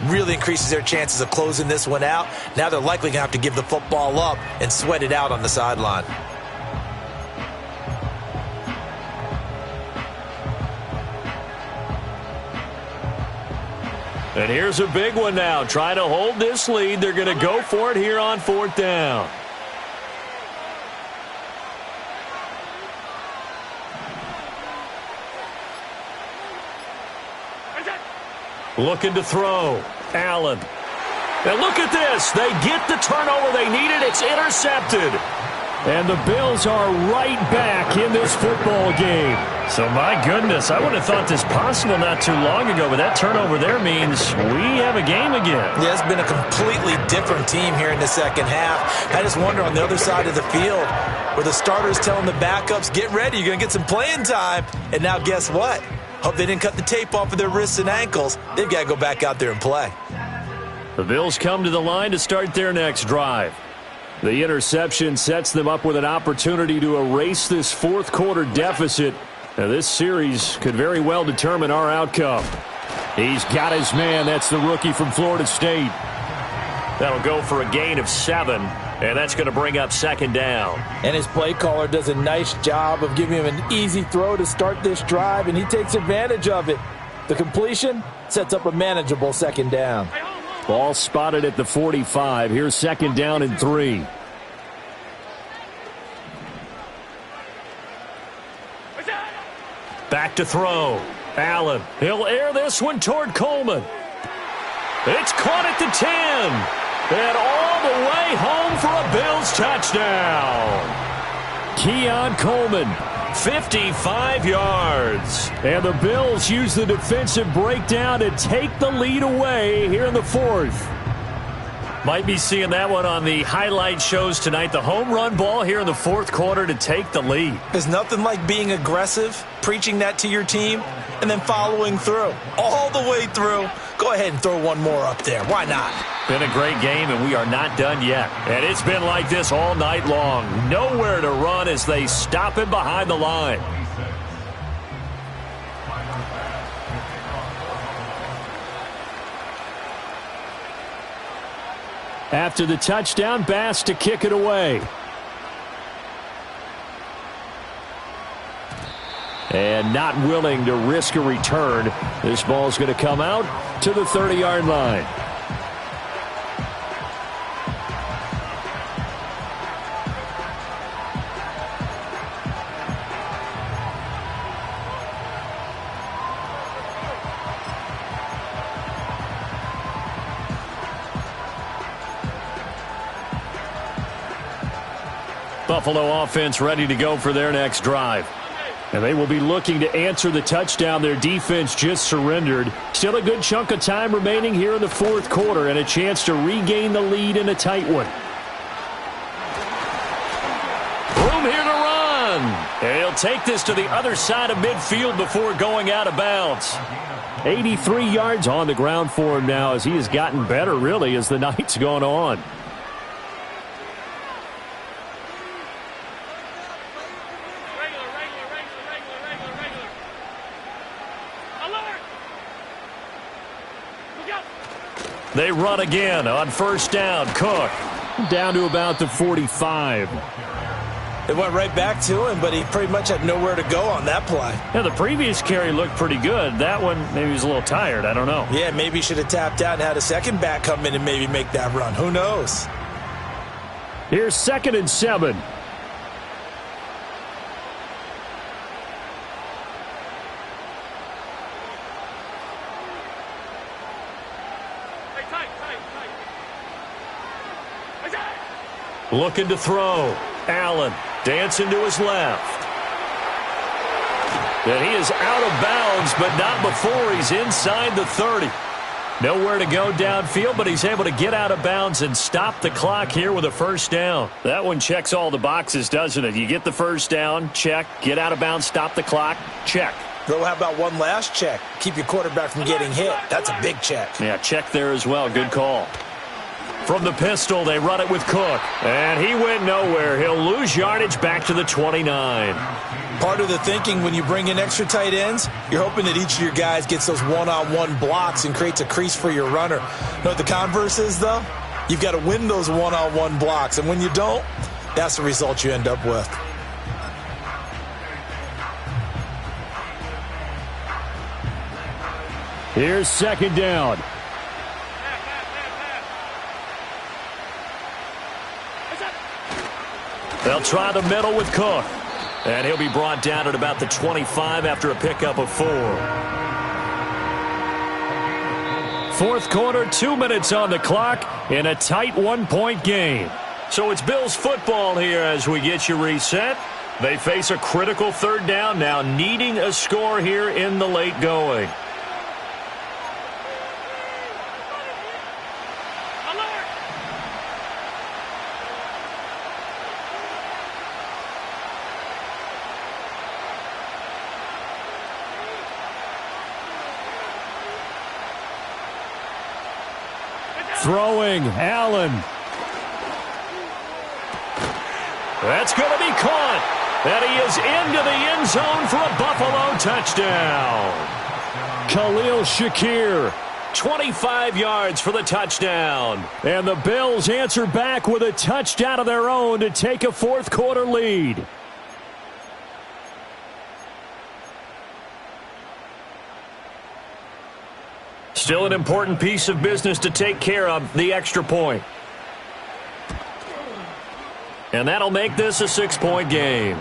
really increases their chances of closing this one out. Now they're likely going to have to give the football up and sweat it out on the sideline. And here's a big one now. Trying to hold this lead. They're going to go for it here on 4th down. Looking to throw. Allen. And look at this. They get the turnover they needed. It's intercepted. And the Bills are right back in this football game. So, my goodness, I wouldn't have thought this possible not too long ago, but that turnover there means we have a game again. Yeah, it's been a completely different team here in the second half. I just wonder on the other side of the field where the starters telling the backups, get ready, you're going to get some playing time. And now guess what? Hope they didn't cut the tape off of their wrists and ankles. They've got to go back out there and play. The Bills come to the line to start their next drive. The interception sets them up with an opportunity to erase this fourth quarter deficit. Now, this series could very well determine our outcome. He's got his man. That's the rookie from Florida State. That'll go for a gain of 7, and that's going to bring up 2nd down. And his play caller does a nice job of giving him an easy throw to start this drive, and he takes advantage of it. The completion sets up a manageable 2nd down. Ball spotted at the 45. Here's 2nd down and 3. Back to throw. Allen. He'll air this one toward Coleman. It's caught at the 10. And all the way home for a Bills touchdown. Keon Coleman, 55 yards. And the Bills use the defensive breakdown to take the lead away here in the 4th. Might be seeing that one on the highlight shows tonight. The home run ball here in the 4th quarter to take the lead. There's nothing like being aggressive, preaching that to your team, and then following through. All the way through. Go ahead and throw one more up there. Why not? Been a great game, and we are not done yet. And it's been like this all night long. Nowhere to run as they stop him behind the line. After the touchdown, Bass to kick it away. And not willing to risk a return. This ball's going to come out to the 30-yard line. Buffalo offense ready to go for their next drive. And they will be looking to answer the touchdown their defense just surrendered. Still a good chunk of time remaining here in the 4th quarter and a chance to regain the lead in a tight one. Room here to run. And he'll take this to the other side of midfield before going out of bounds. 83 yards on the ground for him now as he has gotten better really as the night's gone on. They run again on 1st down. Cook down to about the 45. They went right back to him, but he pretty much had nowhere to go on that play. Yeah, the previous carry looked pretty good. That one, maybe he was a little tired. I don't know. Yeah, maybe he should have tapped out and had a second back come in and maybe make that run. Who knows? Here's 2nd and 7. Looking to throw. Allen dancing to his left. And he is out of bounds, but not before he's inside the 30. Nowhere to go downfield, but he's able to get out of bounds and stop the clock here with a 1st down. That one checks all the boxes, doesn't it? You get the 1st down, check. Get out of bounds, stop the clock, check. Though, how about one last check? Keep your quarterback from getting hit. That's a big check. Yeah, check there as well. Good call. From the pistol, they run it with Cook. And he went nowhere. He'll lose yardage back to the 29. Part of the thinking when you bring in extra tight ends, you're hoping that each of your guys gets those one-on-one blocks and creates a crease for your runner. You know what the converse is, though? You've got to win those one-on-one blocks. And when you don't, that's the result you end up with. Here's second down. They'll try the middle with Cook. And he'll be brought down at about the 25 after a pickup of 4. Fourth quarter, 2 minutes on the clock in a tight 1-point game. So it's Bills football here as we get you reset. They face a critical third down now, needing a score here in the late going. Throwing, Allen. That's going to be caught. And he is into the end zone for a Buffalo touchdown. Khalil Shakir, 25 yards for the touchdown. And the Bills answer back with a touchdown of their own to take a fourth quarter lead. Still an important piece of business to take care of, the extra point. And that'll make this a 6-point game.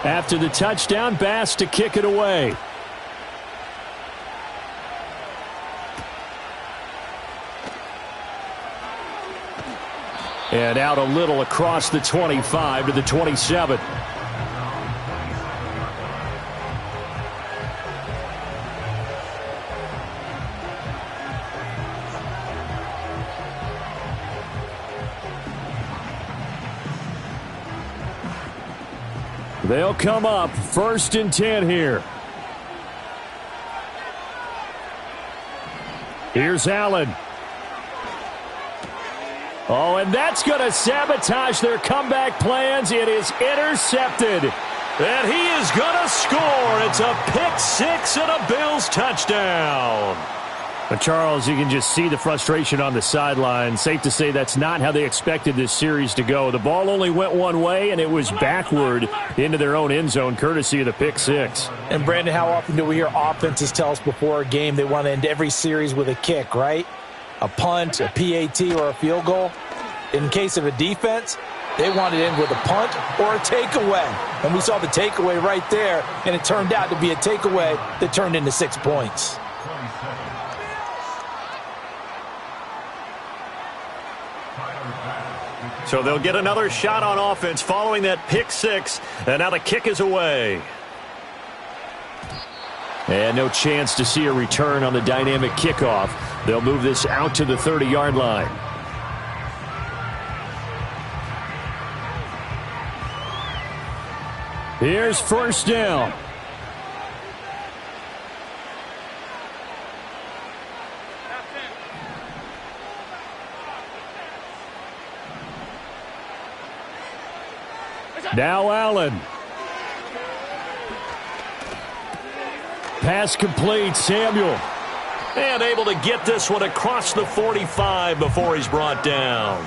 After the touchdown, Bass to kick it away. And out a little across the 25 to the 27. They'll come up 1st and 10 here. Here's Allen. Oh, and that's going to sabotage their comeback plans. It is intercepted. And he is going to score. It's a pick six and a Bills touchdown. But Charles, you can just see the frustration on the sideline. Safe to say that's not how they expected this series to go. The ball only went one way, and it was backward into their own end zone, courtesy of the pick six. And, Brandon, how often do we hear offenses tell us before a game they want to end every series with a kick, right? A punt, a PAT, or a field goal. In case of a defense, they want to end with a punt or a takeaway. And we saw the takeaway right there, and it turned out to be a takeaway that turned into 6 points. So they'll get another shot on offense following that pick six, and now the kick is away. And no chance to see a return on the dynamic kickoff. They'll move this out to the 30-yard line. Here's first down. Now Allen. Pass complete, Samuel. And able to get this one across the 45 before he's brought down.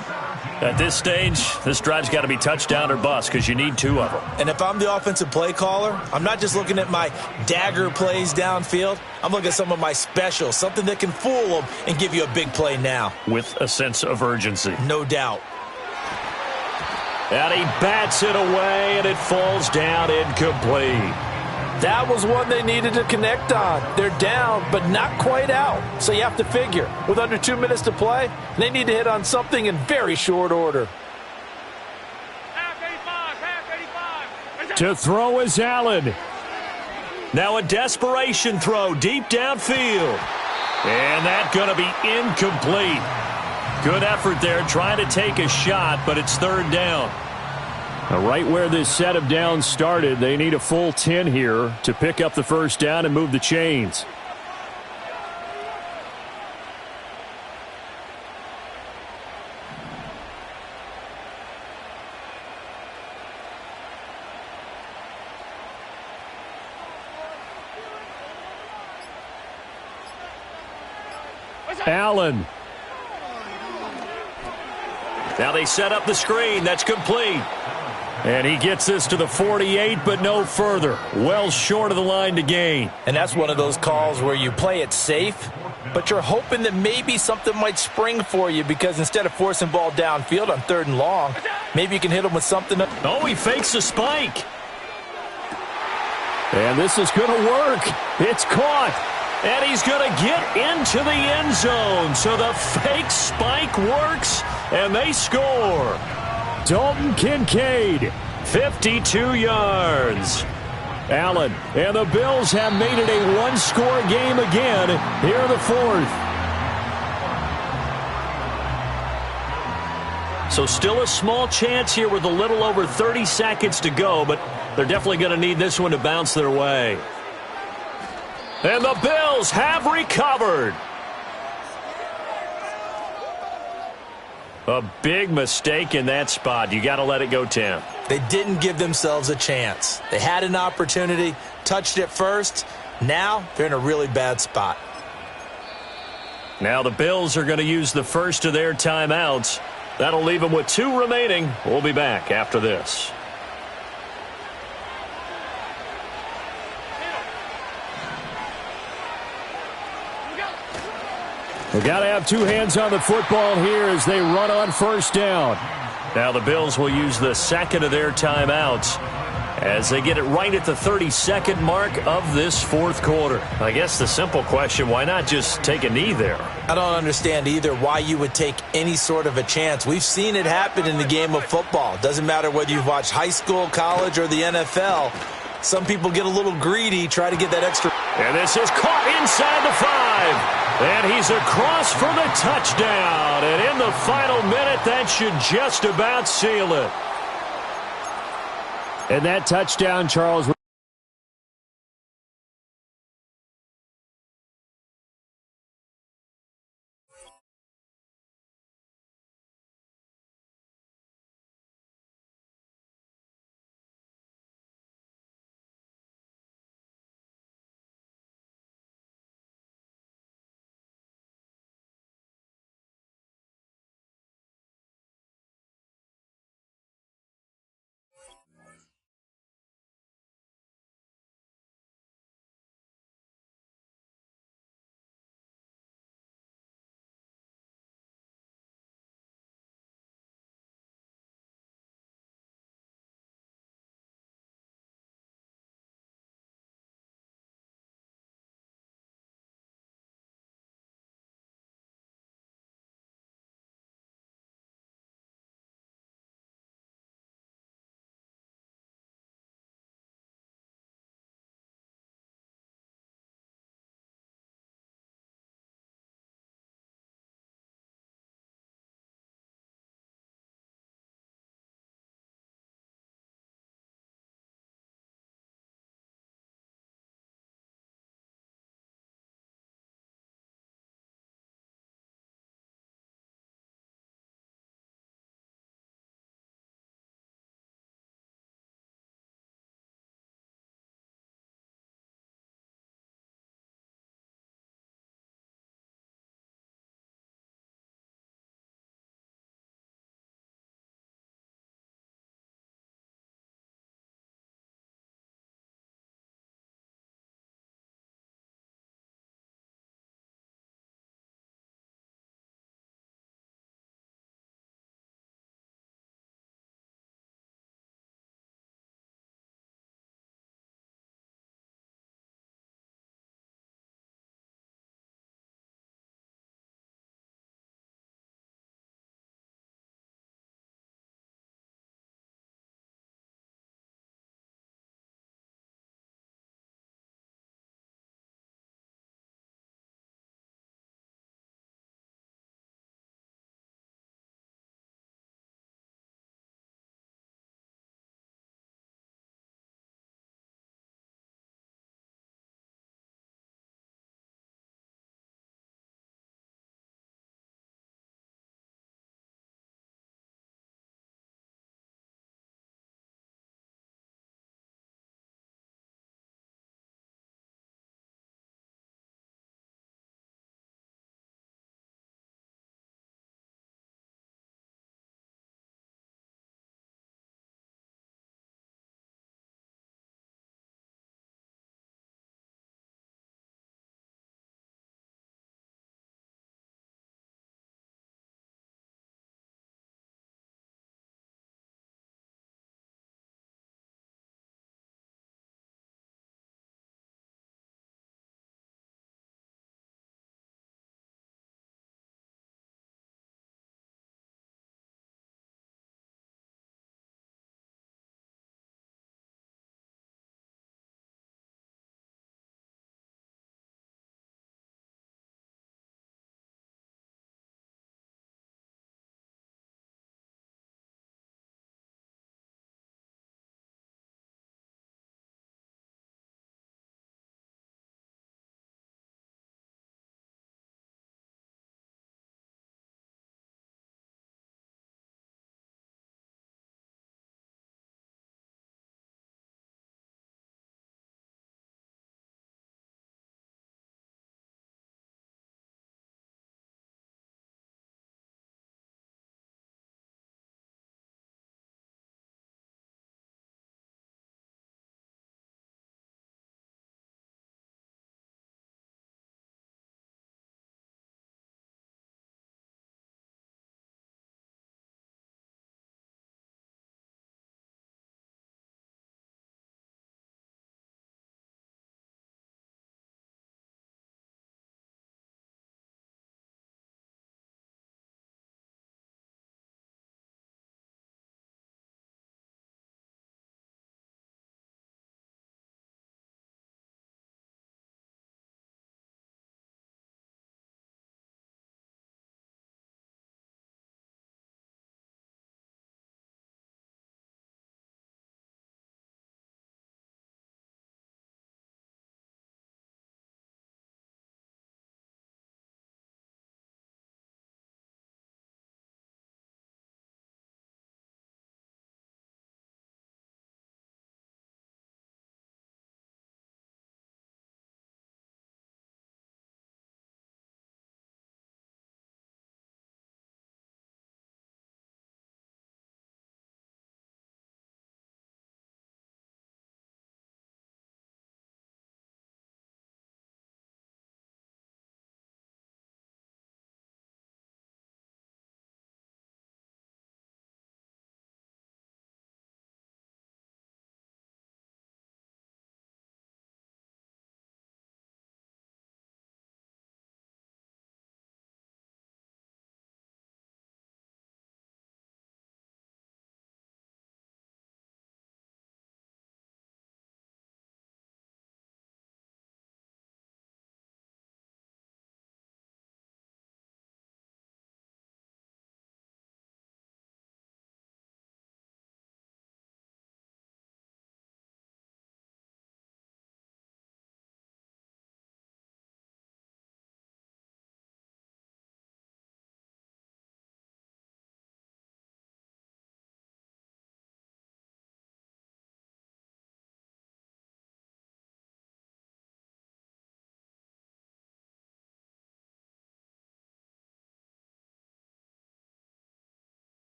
At this stage, this drive's got to be touchdown or bust because you need 2 of them. And if I'm the offensive play caller, I'm not just looking at my dagger plays downfield. I'm looking at some of my specials, something that can fool them and give you a big play now. With a sense of urgency. No doubt. And he bats it away, and it falls down incomplete. That was one they needed to connect on. They're down, but not quite out. So you have to figure, with under 2 minutes to play, they need to hit on something in very short order. To throw is Allen. Now a desperation throw deep downfield. And that's going to be incomplete. Good effort there trying to take a shot, but it's third down. Now, right where this set of downs started, they need a full 10 here to pick up the first down and move the chains. Allen. Now they set up the screen. That's complete. And he gets this to the 48, but no further. Well short of the line to gain. And that's one of those calls where you play it safe, but you're hoping that maybe something might spring for you, because instead of forcing ball downfield on 3rd and long, maybe you can hit him with something. Oh, he fakes a spike. And this is going to work. It's caught. And he's going to get into the end zone. So the fake spike works, and they score. Dalton Kincaid, 52 yards. Allen and the Bills have made it a one-score game again here in the 4th. So still a small chance here with a little over 30 seconds to go, but they're definitely going to need this one to bounce their way. And the Bills have recovered. A big mistake in that spot. You got to let it go, Tim. They didn't give themselves a chance. They had an opportunity, touched it first. Now they're in a really bad spot. Now the Bills are going to use the first of their timeouts. That'll leave them with 2 remaining. We'll be back after this. We've got to have 2 hands on the football here as they run on first down. Now the Bills will use the second of their timeouts as they get it right at the 32nd mark of this 4th quarter. I guess the simple question, why not just take a knee there? I don't understand either why you would take any sort of a chance. We've seen it happen in the game of football. Doesn't matter whether you've watched high school, college, or the NFL. Some people get a little greedy, try to get that extra. And this is caught inside the 5. And he's across for the touchdown. And in the final minute, that should just about seal it. And that touchdown, Charles.